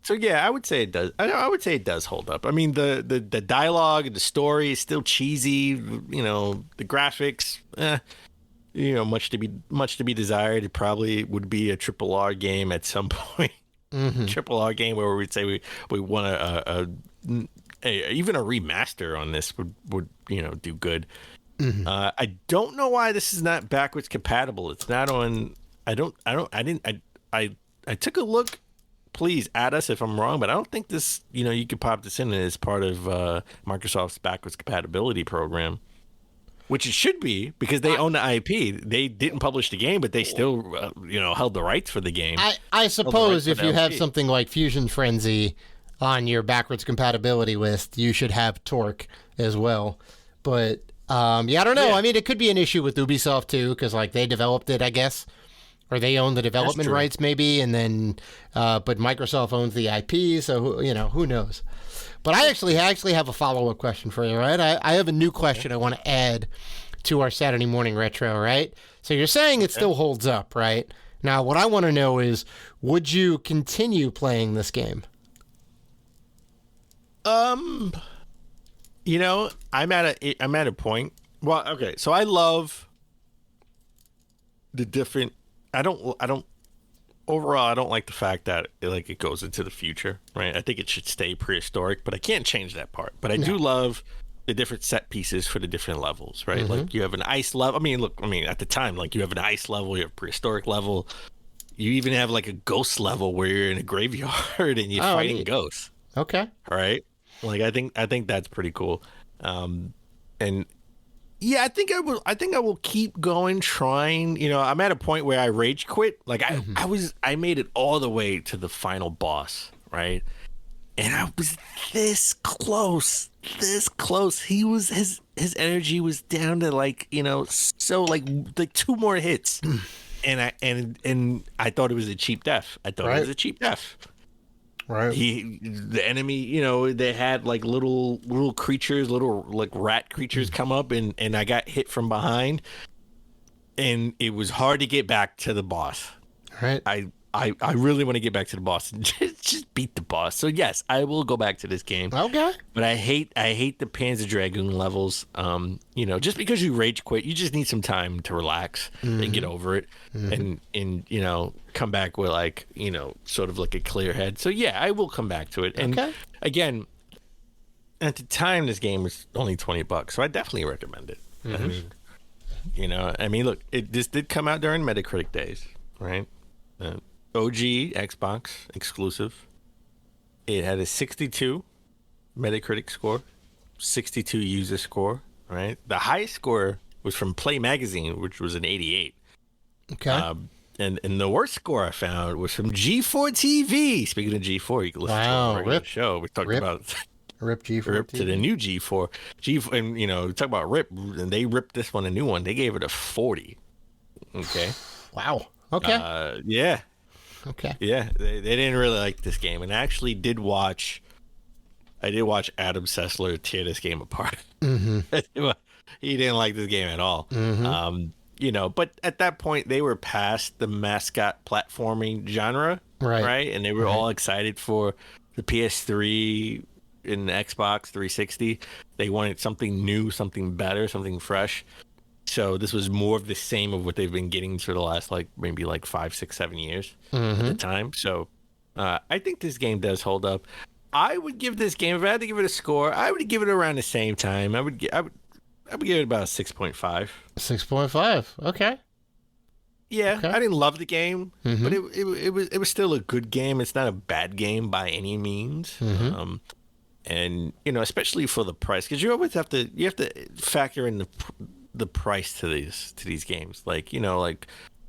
So yeah, I would say it does. I would say it does hold up. I mean, the dialogue and the story is still cheesy. The graphics, much to be desired. It probably would be a triple R game at some point. Triple R game where we'd say we want even a remaster on this would do good. I don't know why this is not backwards compatible. It's not on. I took a look. Please add us if I'm wrong, but I don't think this, you could pop this in as part of Microsoft's backwards compatibility program, which it should be because they own the IP. They didn't publish the game, but they still, held the rights for the game. I suppose if you have something like Fusion Frenzy on your backwards compatibility list, you should have Tork as well. But, I don't know. Yeah. I mean, it could be an issue with Ubisoft, too, because, they developed it, I guess. Or they own the development rights, maybe, and then, but Microsoft owns the IP, so who knows? But I actually have a follow-up question for you, right? I have a new question I want to add to our Saturday morning retro, right? So you're saying it still holds up, right? Now, what I want to know is, would you continue playing this game? I'm at a point. Well, okay, so I love the different. Overall, I don't like the fact that it goes into the future, right? I think it should stay prehistoric, but I can't change that part. But I do love the different set pieces for the different levels, right? Like you have an ice level. At the time, you have an ice level, you have a prehistoric level. You even have a ghost level where you're in a graveyard and you're fighting ghosts. Okay. All right. I think that's pretty cool. And yeah, I think I will keep going, trying. I'm at a point where I rage quit. I made it all the way to the final boss, right? And I was this close. His energy was down to so two more hits. And I thought it was a cheap death. Right. The enemy, they had little creatures, little rat creatures come up and I got hit from behind and it was hard to get back to the boss. Right. I really want to get back to the boss and just beat the boss. So yes, I will go back to this game. Okay. But I hate the Panzer Dragoon levels. Just because you rage quit, you just need some time to relax and get over it and come back with sort of a clear head. So yeah, I will come back to it. And again, at the time this game was only $20, so I definitely recommend it. Look, this did come out during Metacritic days, right? OG Xbox exclusive. It had a 62 Metacritic score, 62 user score, right? The highest score was from Play Magazine, which was an 88. Okay. And the worst score I found was from G4 TV. Speaking of G4, you can listen to our regular show. We talked about Rip G4 Rip TV. to the new G4. And talk about Rip, and they ripped this one a new one. They gave it a 40. Okay. Wow. Okay. Yeah. Okay. Yeah, they didn't really like this game, and I actually did watch. I did watch Adam Sessler tear this game apart. Mm-hmm. He didn't like this game at all. Mm-hmm. But at that point they were past the mascot platforming genre, right? And they were all excited for the PS3 and the Xbox 360. They wanted something new, something better, something fresh. So this was more of the same of what they've been getting for the last maybe 5, 6, 7 years at the time. So I think this game does hold up. I would give this game, if I had to give it a score, I would give it around the same time. I would give it about a 6.5. 6.5. Okay. Yeah, Okay. I didn't love the game, but it was still a good game. It's not a bad game by any means. And especially for the price, because you always have to factor in the price to these games. Like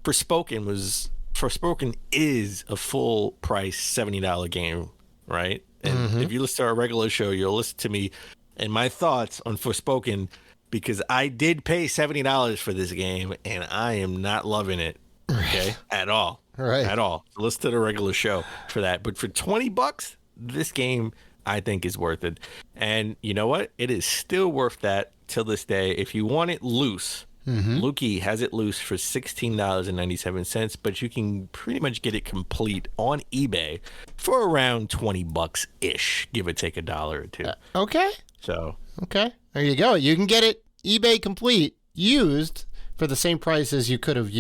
Forspoken is a full price $70 game, right? And if you listen to our regular show, you'll listen to me and my thoughts on Forspoken, because I did pay $70 for this game and I am not loving it, okay, at all, at all. So listen to the regular show for that. But for $20, this game I think is worth it. And you know what? It is still worth that till this day. If you want it loose, Lukey has it loose for $16.97, but you can pretty much get it complete on eBay for around $20 ish, give or take $1 or $2. Okay. So okay, there you go. You can get it eBay complete used for the same price as you could have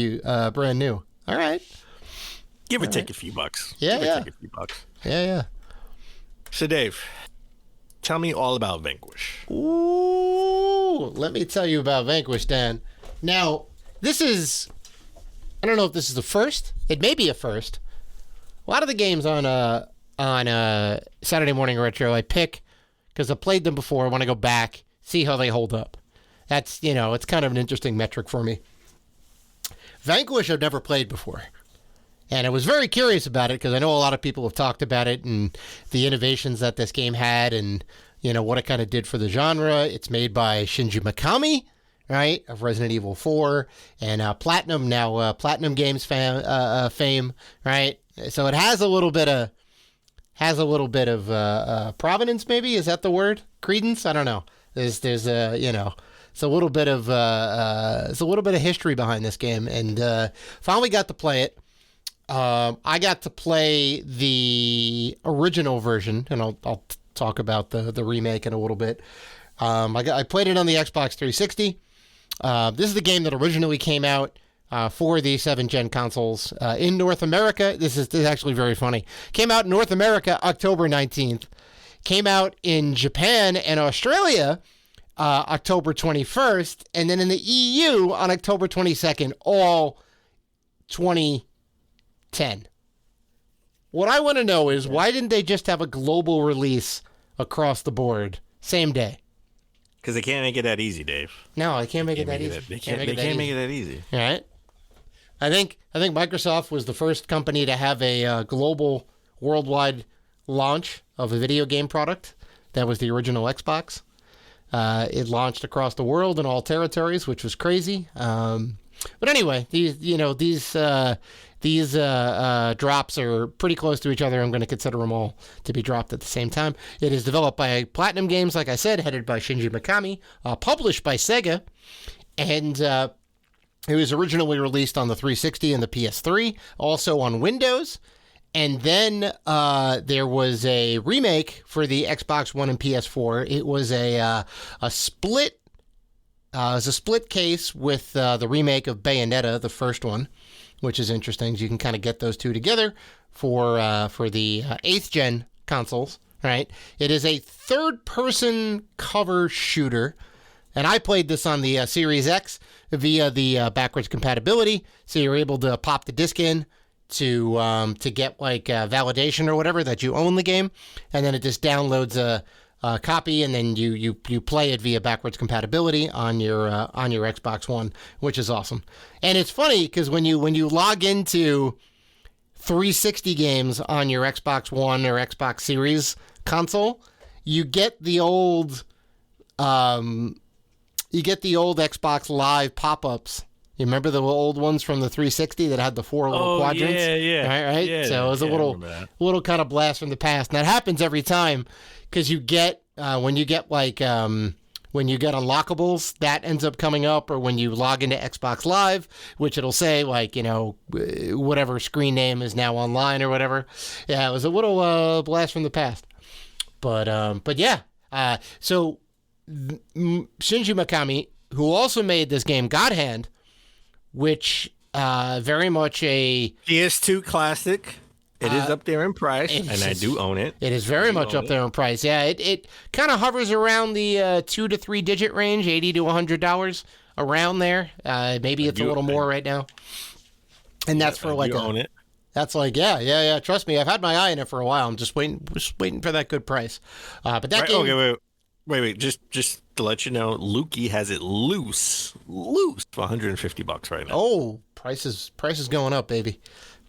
brand new. All right. Give or take a few bucks. Yeah, Give or take a few bucks. Yeah. So Dave, tell me all about Vanquish. Ooh, let me tell you about Vanquish, Dan. Now, this is, I don't know if this is the first. It may be a first. A lot of the games on Saturday Morning Retro I pick because I played them before. I want to go back, see how they hold up. That's, it's kind of an interesting metric for me. Vanquish I've never played before. And I was very curious about it because I know a lot of people have talked about it and the innovations that this game had and, what it kind of did for the genre. It's made by Shinji Mikami, right, of Resident Evil 4 and Platinum Games fame, right? So it has a little bit of provenance, maybe. Is that the word? Credence? I don't know. There's it's a little bit of history behind this game, and finally got to play it. I got to play the original version, and I'll talk about the remake in a little bit. I played it on the Xbox 360. This is the game that originally came out for the 7th gen consoles in North America. This is actually very funny. Came out in North America October 19th. Came out in Japan and Australia October 21st, and then in the EU on October 22nd, all 2010. What I want to know is, why didn't they just have a global release across the board same day? Because they can't make it that easy, Dave. No, I can't make it that easy. They can't make it that easy. All right. I think Microsoft was the first company to have a global, worldwide launch of a video game product. That was the original Xbox. It launched across the world in all territories, which was crazy. But anyway, these drops are pretty close to each other. I'm going to consider them all to be dropped at the same time. It is developed by Platinum Games, like I said, headed by Shinji Mikami, published by Sega, and it was originally released on the 360 and the PS3, also on Windows. And then there was a remake for the Xbox One and PS4. It was a split. It was a split case with the remake of Bayonetta, the first one, which is interesting. You can kind of get those two together for the 8th gen consoles. Right? It is a third-person cover shooter, and I played this on the Series X via the backwards compatibility. So you're able to pop the disc in to get validation or whatever that you own the game, and then it just downloads a copy, and then you play it via backwards compatibility on your Xbox One, which is awesome. And it's funny because when you log into 360 games on your Xbox One or Xbox Series console, you get the old Xbox Live pop-ups You remember the old ones from the 360 that had the 4 little quadrants? Right. Yeah, so it was a little kind of blast from the past. And that happens every time because you get when you get unlockables, that ends up coming up, or when you log into Xbox Live, which it'll say whatever screen name is now online or whatever. Yeah, it was a little blast from the past. But yeah. So Shinji Mikami, who also made this game God Hand, which very much a PS2 classic. It is up there in price, and I do own it. It is very much up there in price. Yeah, it kind of hovers around the 2 to 3 digit range, $80 to $100, around there. Maybe it's a little more right now. And that's for own it. That's yeah. Trust me, I've had my eye on it for a while. I'm just waiting for that good price. But that game. Okay, wait. Just to let you know, Lukey has it loose for $150 right now. Oh, price is going up, baby.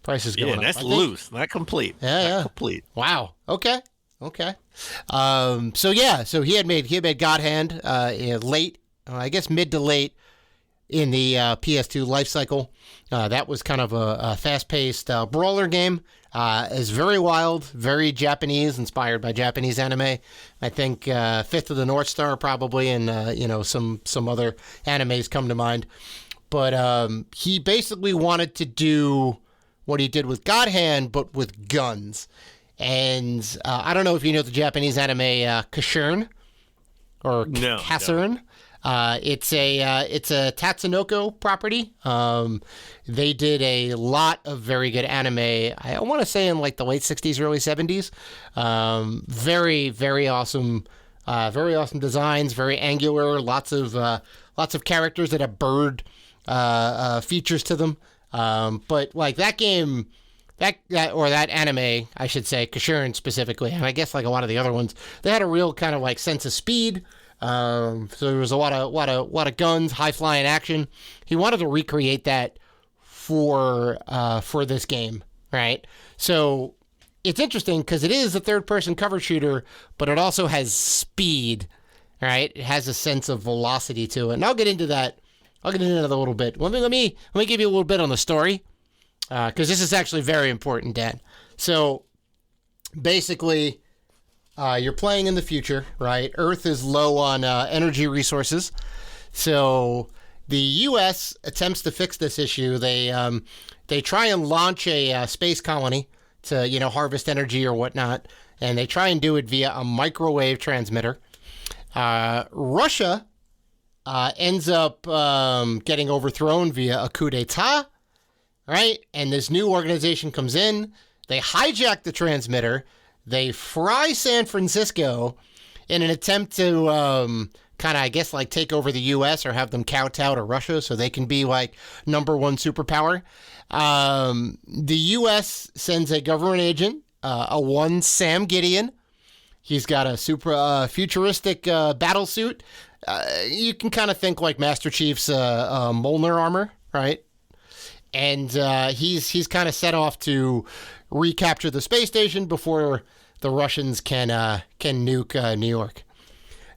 Price is going up. Yeah, that's loose, not complete. Yeah. Complete. Wow. Okay. So he had made God Hand late, I guess mid to late in the PS2 life cycle. That was kind of a fast-paced brawler game. Is very wild, very Japanese, inspired by Japanese anime. I think Fifth of the North Star probably, and some other animes come to mind. But he basically wanted to do what he did with God Hand, but with guns. And I don't know if you know the Japanese anime Kasern or Kasern. It's a Tatsunoko property. They did a lot of very good anime. I want to say in like the late 60s, early 70s. Very, very awesome. Very awesome designs. Very angular. Lots of characters that have bird features to them. But like that game, that anime, I should say, Kashurin specifically, and I guess like a lot of the other ones, they had a real kind of like sense of speed. So there was a lot of guns, high flying action. He wanted to recreate that for this game, right? So it's interesting because it is a third person cover shooter, but it also has speed, right? It has a sense of velocity to it, and I'll get into that. I'll get into that a little bit. Let me give you a little bit on the story, because this is actually very important, Dan. So basically, you're playing in the future, right? Earth is low on energy resources, so the U.S. attempts to fix this issue. They try and launch a space colony to harvest energy or whatnot, and they try and do it via a microwave transmitter. Russia ends up getting overthrown via a coup d'etat, right? And this new organization comes in. They hijack the transmitter. They fry San Francisco in an attempt to kind of, I guess, like take over the U.S. or have them kowtow to Russia so they can be like number one superpower. The U.S. sends a government agent, one Sam Gideon. He's got a super futuristic battle suit. You can kind of think like Master Chief's Mjolnir armor, right? And he's kind of set off to recapture the space station before the Russians can nuke New York.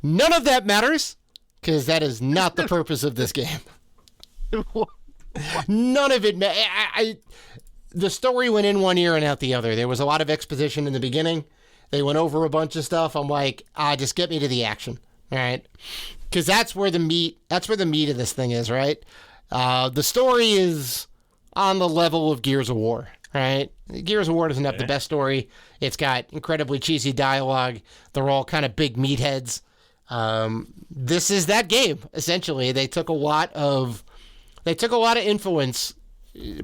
None of that matters because that is not the purpose of this game. None of it. The story went in one ear and out the other. There was a lot of exposition in the beginning. They went over a bunch of stuff. I'm like, just get me to the action, all right? Because that's where the meat of this thing is, right? The story is on the level of Gears of War, right? Gears of War doesn't have the best story. It's got incredibly cheesy dialogue. They're all kind of big meatheads. This is that game, essentially. They took a lot of influence.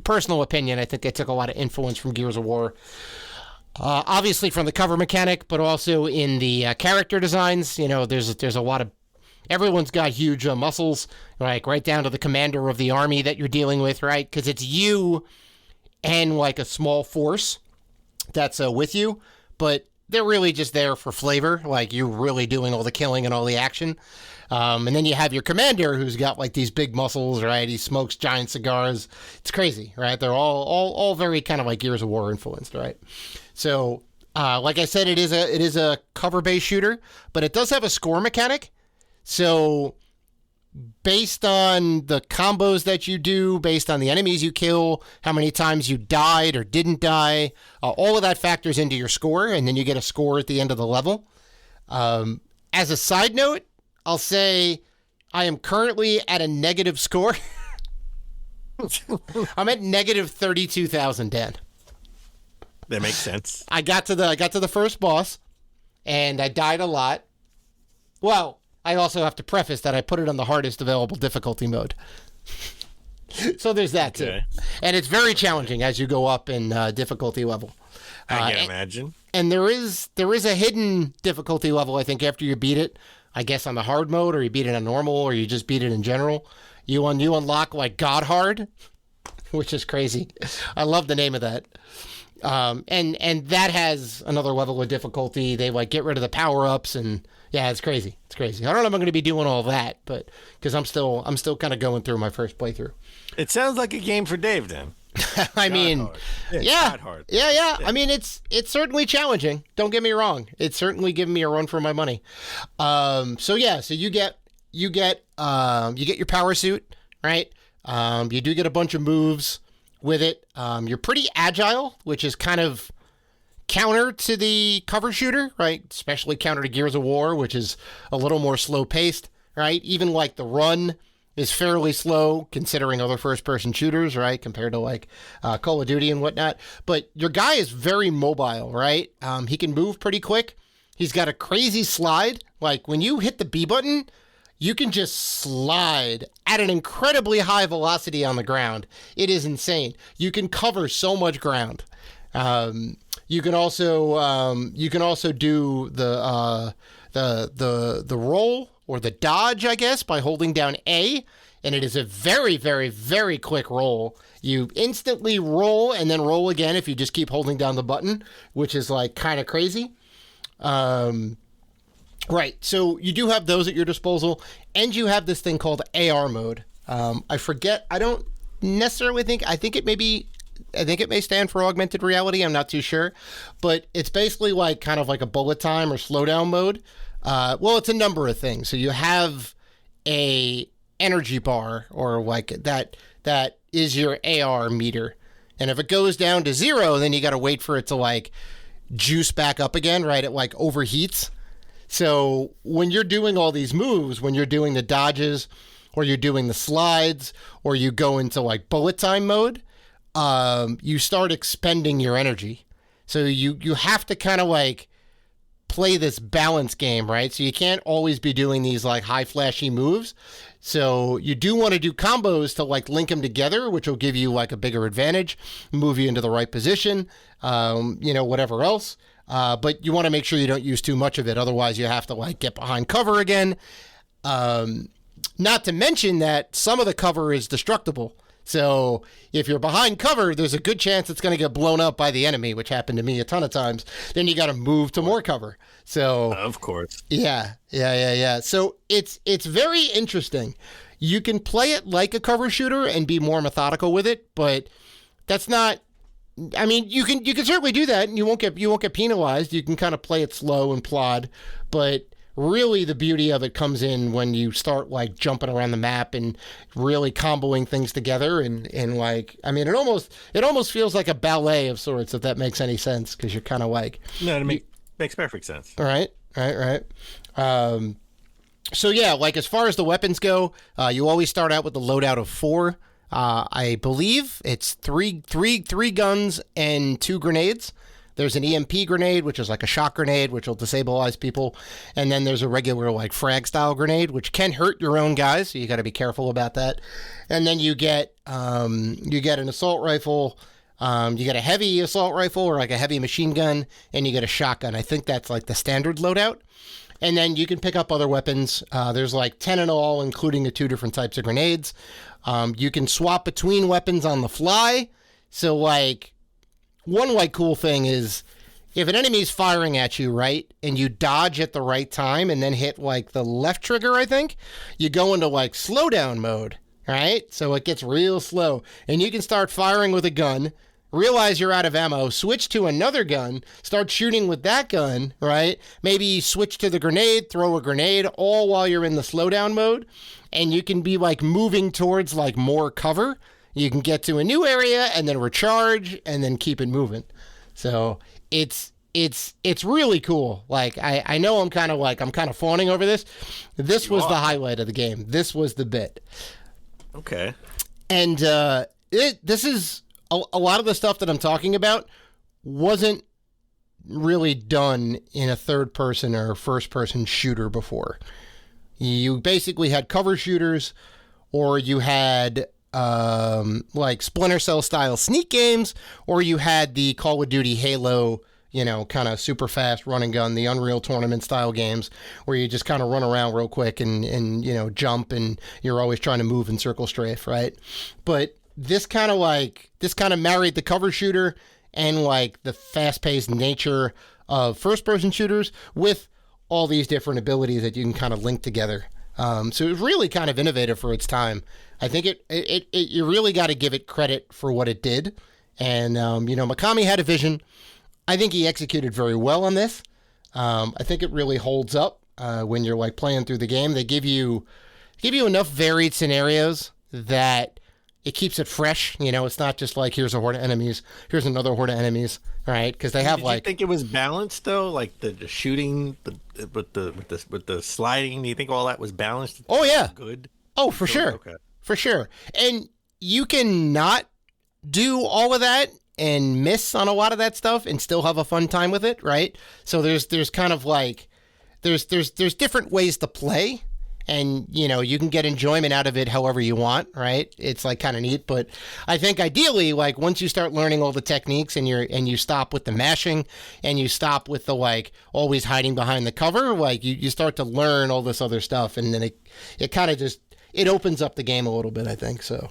Personal opinion, I think they took a lot of influence from Gears of War. Obviously from the cover mechanic, but also in the character designs. There's a lot of, everyone's got huge muscles, like right down to the commander of the army that you're dealing with, right? Because it's you and like a small force that's with you, but they're really just there for flavor. Like you're really doing all the killing and all the action. And then you have your commander who's got like these big muscles, right? He smokes giant cigars. It's crazy, right? They're all very kind of like Gears of War influenced, right? So, like I said, it is a cover-based shooter, but it does have a score mechanic. So based on the combos that you do, based on the enemies you kill, how many times you died or didn't die, all of that factors into your score, and then you get a score at the end of the level. As a side note, I'll say I am currently at a negative score. I'm at negative 32,000, Dan. That makes sense. I got to the first boss, and I died a lot. Well, I also have to preface that I put it on the hardest available difficulty mode. So there's that too. And it's very challenging as you go up in difficulty level. I can imagine. And there is a hidden difficulty level, I think, after you beat it. I guess on the hard mode, or you beat it on normal, or you just beat it in general. You unlock like God Hard, which is crazy. I love the name of that. And that has another level of difficulty. They like get rid of the power-ups, and yeah, it's crazy. It's crazy. I don't know if I'm going to be doing all that, but because I'm still kind of going through my first playthrough. It sounds like a game for Dave then. I mean, yeah. I mean, it's certainly challenging. Don't get me wrong. It's certainly giving me a run for my money. So you get your power suit, right? You do get a bunch of moves with it. You're pretty agile, which is kind of counter to the cover shooter, right? Especially counter to Gears of War, which is a little more slow paced, right? Even like the run is fairly slow considering other first-person shooters, right? Compared to like Call of Duty and whatnot. But your guy is very mobile, right? He can move pretty quick. He's got a crazy slide. Like when you hit the B button, you can just slide at an incredibly high velocity on the ground. It is insane. You can cover so much ground. You can also do the roll or the dodge, I guess, by holding down A, and it is a very, very, very quick roll. You instantly roll and then roll again if you just keep holding down the button, which is like kind of crazy. Right, so you do have those at your disposal, and you have this thing called AR mode. I forget, I don't necessarily think, I think it may stand for augmented reality, I'm not too sure, but it's basically like kind of like a bullet time or slowdown mode. Well, it's a number of things. So you have a energy bar, or like that is your AR meter. And if it goes down to 0, then you got to wait for it to like juice back up again, right? It like overheats. So when you're doing all these moves, when you're doing the dodges or you're doing the slides or you go into like bullet time mode, you start expending your energy. So you have to kind of like play this balance game, right? So you can't always be doing these like high flashy moves. So you do want to do combos to like link them together, which will give you like a bigger advantage, move you into the right position, whatever else. But you want to make sure you don't use too much of it. Otherwise you have to like get behind cover again. Not to mention that some of the cover is destructible. So if you're behind cover, there's a good chance it's going to get blown up by the enemy, which happened to me a ton of times. Then you got to move to more cover. So of course. Yeah. So it's very interesting. You can play it like a cover shooter and be more methodical with it, but that's not, I mean, you can certainly do that and you won't get penalized. You can kind of play it slow and plod, but really the beauty of it comes in when you start like jumping around the map and really comboing things together and like, I mean, it almost feels like a ballet of sorts, if that makes any sense, because you're kind of like, no, it makes perfect sense. Right. So yeah, like as far as the weapons go, you always start out with the loadout of 4. I believe it's three guns and 2 grenades. There's an EMP grenade, which is like a shock grenade, which will disabilize people. And then there's a regular like frag style grenade, which can hurt your own guys. So you got to be careful about that. And then you get an assault rifle. You get a heavy assault rifle or like a heavy machine gun, and you get a shotgun. I think that's like the standard loadout. And then you can pick up other weapons. There's like 10 in all, including the 2 different types of grenades. You can swap between weapons on the fly. So like, one like cool thing is if an enemy's firing at you, right, and you dodge at the right time and then hit like the left trigger, I think, you go into like slowdown mode, right? So it gets real slow and you can start firing with a gun, realize you're out of ammo, switch to another gun, start shooting with that gun, right? Maybe switch to the grenade, throw a grenade, all while you're in the slowdown mode, and you can be like moving towards like more cover. You can get to a new area and then recharge and then keep it moving. So it's really cool. Like I know I'm kind of fawning over this. This was the highlight of the game. This was the bit. Okay. And this is a lot of the stuff that I'm talking about wasn't really done in a third person or first person shooter before. You basically had cover shooters, or you had like Splinter Cell style sneak games, or you had the Call of Duty Halo, kind of super fast run and gun, the Unreal Tournament style games where you just kind of run around real quick and jump, and you're always trying to move and circle strafe, right? But this kind of married the cover shooter and like the fast-paced nature of first-person shooters with all these different abilities that you can kind of link together. So it was really kind of innovative for its time. I think you really got to give it credit for what it did. And, Mikami had a vision. I think he executed very well on this. I think it really holds up when you're like playing through the game. They give you enough varied scenarios that it keeps it fresh. It's not just like, here's a horde of enemies, here's another horde of enemies, right? Because they have Did you think it was balanced though? Like the shooting, with the sliding. Do you think all that was balanced? Oh yeah, good. Oh for sure, okay, for sure. And you can not do all of that and miss on a lot of that stuff and still have a fun time with it, right? So there's kind of like there's different ways to play. And, you can get enjoyment out of it however you want, right? It's like kind of neat. But I think ideally, like once you start learning all the techniques and you stop with the mashing and you stop with the like always hiding behind the cover, like you start to learn all this other stuff. And then it kind of just, it opens up the game a little bit, I think. So,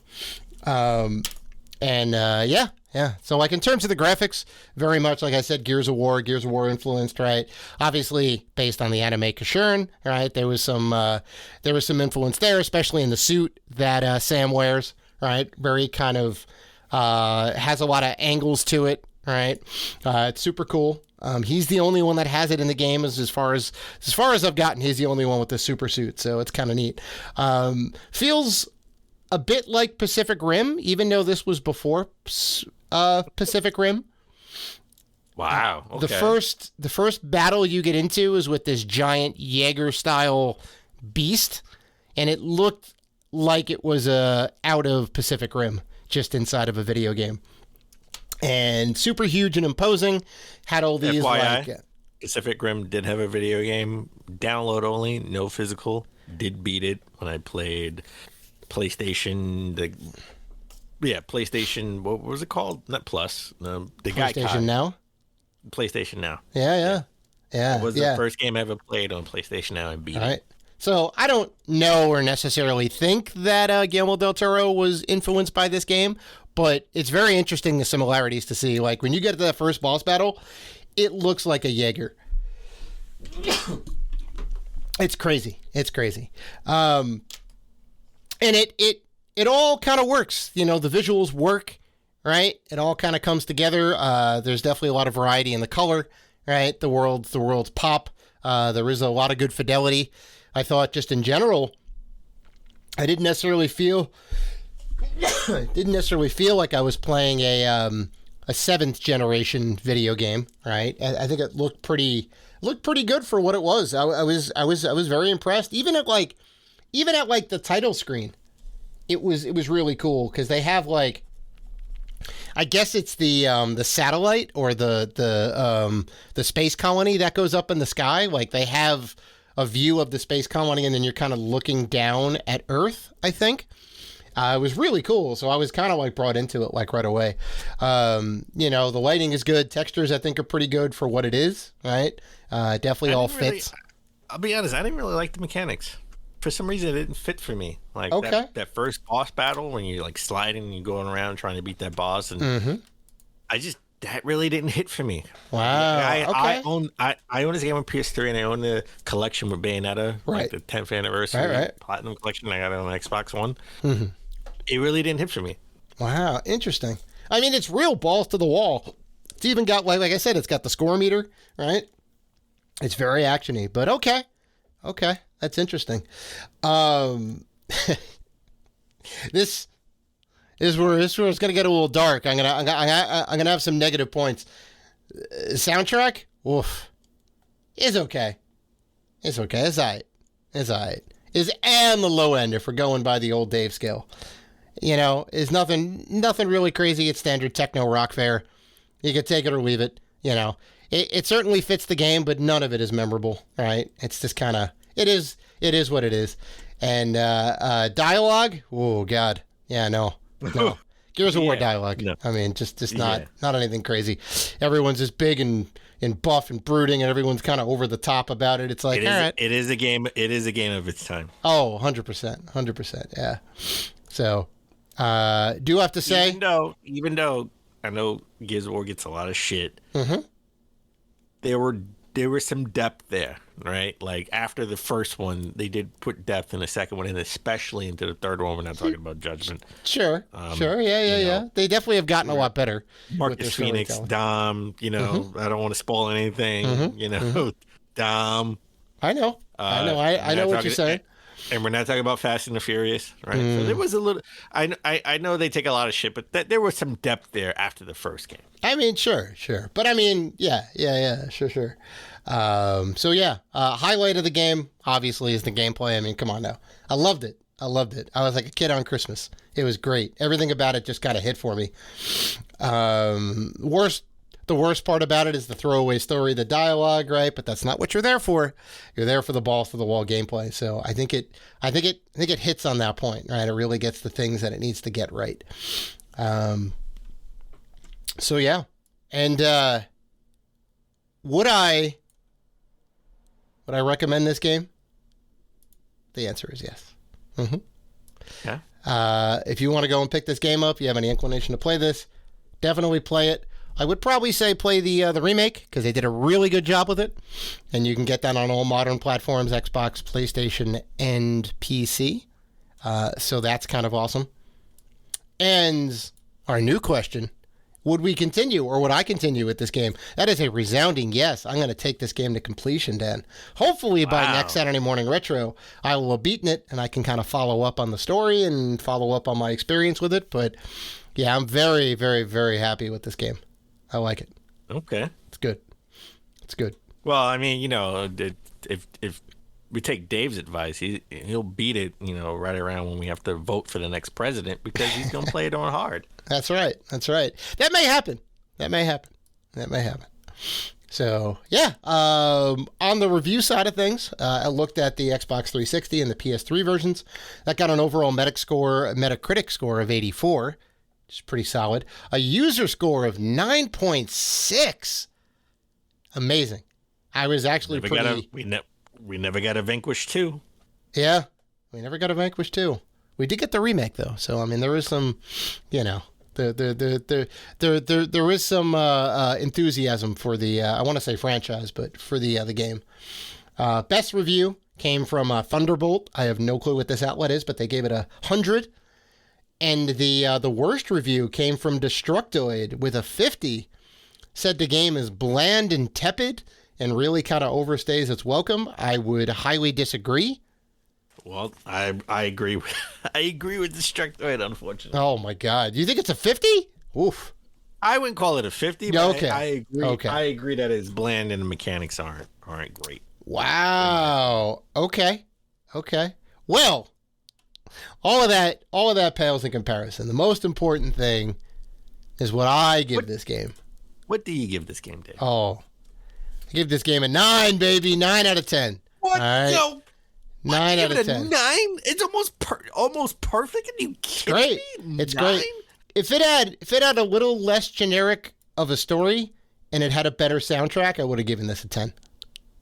yeah. So like in terms of the graphics, very much like I said, Gears of War influenced, right? Obviously based on the anime Kashurin, right? There was some influence there, especially in the suit that Sam wears, right? Very kind of has a lot of angles to it, right? It's super cool. He's the only one that has it in the game as far as I've gotten. He's the only one with the super suit, so it's kind of neat. Feels a bit like Pacific Rim, even though this was before Pacific Rim. Wow. Okay. The first battle you get into is with this giant Jaeger style beast, and it looked like it was out of Pacific Rim, just inside of a video game. And super huge and imposing, had all these FYI, Pacific Rim did have a video game, download only, no physical. Did beat it when I played PlayStation, PlayStation, what was it called? Not Plus. The PlayStation Now? PlayStation Now. Yeah. It was the first game I ever played on PlayStation Now and beat it. So I don't know or necessarily think that Guillermo del Toro was influenced by this game, but it's very interesting the similarities to see. Like when you get to that first boss battle, it looks like a Jaeger. It's crazy. And it all kind of works. The visuals work, right? It all kind of comes together. There's definitely a lot of variety in the color, right? The worlds pop. There is a lot of good fidelity. I thought just in general, I didn't necessarily feel like I was playing a 7th generation video game, right? I think it looked pretty good for what it was. I was very impressed. Even at the title screen, it was really cool because they have like, I guess it's the satellite or the space colony that goes up in the sky. Like they have a view of the space colony and then you're kind of looking down at Earth, I think. It was really cool. So I was kind of like brought into it like right away. The lighting is good. Textures I think are pretty good for what it is, right? Definitely all fits. I'll be honest, I didn't really like the mechanics. For some reason, it didn't fit for me. Like that first boss battle when you're like sliding and you're going around trying to beat that boss, and that really didn't hit for me. Wow. I own this game on PS3 and I own the collection with Bayonetta, like the 10th anniversary Platinum collection. I got it on Xbox One. Mm-hmm. It really didn't hit for me. Wow, interesting. I mean, it's real balls to the wall. It's even got, like I said, it's got the score meter, right? It's very actiony, but okay. That's interesting. This is where it's going to get a little dark. I'm gonna have some negative points. Soundtrack, oof, is okay. It's okay. It's alright. Is on the low end if we're going by the old Dave scale. Is nothing really crazy. It's standard techno rock fare. You can take it or leave it. It certainly fits the game, but none of it is memorable. Right? It's just kind of it is what it is. And dialogue, oh god, yeah, no. Gears of War dialogue. No. I mean, just not anything crazy. Everyone's just big and buff and brooding, and everyone's kind of over the top about it. It's like, all right, it is a game. It is a game of its time. Oh, 100%, yeah. So, do have to say, even though I know Gears of War gets a lot of shit, there was some depth there, right? Like after the first one, they did put depth in the second one, and especially into the third one. We're not talking about Judgment. Sure, yeah. They definitely have gotten a lot better. Marcus Phoenix, Dom. I don't want to spoil anything. Dom. I know. I know what you're saying. And we're not talking about Fast and the Furious, right? So there was a little. I know they take a lot of shit, but there was some depth there after the first game. I mean, sure. But I mean, yeah, sure. So yeah, highlight of the game obviously is the gameplay. I mean, come on now, I loved it. I was like a kid on Christmas. It was great. Everything about it just kind of hit for me. The worst part about it is the throwaway story, the dialogue, right? But that's not what you're there for. You're there for the balls to the wall gameplay. So I think it hits on that point, right? It really gets the things that it needs to get right. So yeah, and would I recommend this game? The answer is yes. Yeah. If you want to go and pick this game up, you have any inclination to play this, definitely play it. I would probably say play the remake because they did a really good job with it, and you can get that on all modern platforms: Xbox, PlayStation, and PC. So that's kind of awesome. And our new question: would we continue, or would I continue with this game? That is a resounding yes. I'm going to take this game to completion, Dan. Hopefully by next Saturday Morning Retro, I will have beaten it, and I can kind of follow up on the story and follow up on my experience with it. But yeah, I'm very, very, very happy with this game. I like it. Okay. It's good. Well, I mean, if we take Dave's advice, he'll beat it, right around when we have to vote for the next president because he's going to play it on hard. That's right. That may happen. So, yeah. On the review side of things, I looked at the Xbox 360 and the PS3 versions. That got an overall Metacritic score of 84. Which is pretty solid. A user score of 9.6. Amazing. I was actually we never got a Vanquish 2. Yeah, we never got a Vanquish 2. We did get the remake though, so I mean there is some, there is some enthusiasm for the I want to say franchise, but for the game. Best review came from Thunderbolt. I have no clue what this outlet is, but they gave it 100. And the worst review came from Destructoid with a 50. Said the game is bland and tepid and really kind of overstays its welcome. I would highly disagree. Well, I agree with Destructoid, unfortunately. Oh my God, you think it's a 50? Oof. I wouldn't call it a 50. But okay. I agree. Okay. I agree that it's bland and the mechanics aren't great. Wow. Okay. Well. All of that pales in comparison. The most important thing is what I give this game. What do you give this game, Dave? Oh, I give this game a 9, baby. 9 out of 10. What? Right? No. 9 out of 10. 9? It's almost perfect. Are you kidding me? It's great. If it had a little less generic of a story and it had a better soundtrack, I would have given this a 10.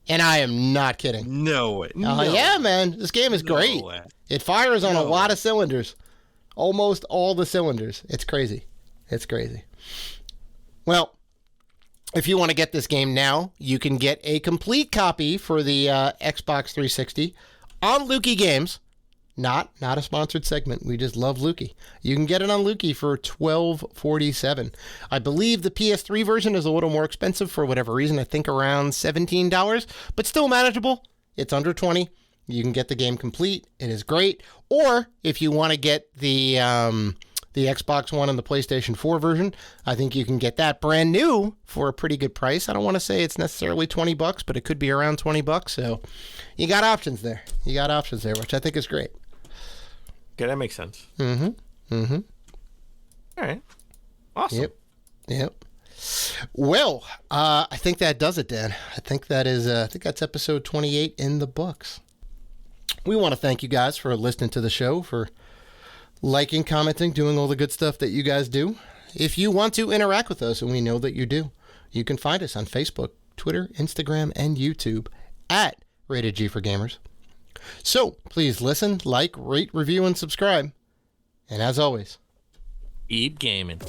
And I am not kidding. No way. Yeah, man. This game is great. Way. It fires on a lot of cylinders. Almost all the cylinders. It's crazy. Well, if you want to get this game now, you can get a complete copy for the Xbox 360 on Lukey Games. Not a sponsored segment. We just love Lukey. You can get it on Lukey for $12.47. I believe the PS3 version is a little more expensive for whatever reason. I think around $17, but still manageable. It's under $20. You can get the game complete. It is great. Or if you want to get the Xbox One and the PlayStation 4 version, I think you can get that brand new for a pretty good price. I don't want to say it's necessarily $20, but it could be around $20. So you got options there. Which I think is great. Okay, that makes sense. Mm-hmm. All right. Awesome. Yep. Well, I think that does it, Dan. I think that's episode 28 in the books. We want to thank you guys for listening to the show, for liking, commenting, doing all the good stuff that you guys do. If you want to interact with us, and we know that you do, you can find us on Facebook, Twitter, Instagram, and YouTube at Rated G for Gamers. So please listen, like, rate, review, and subscribe. And as always, keep gaming.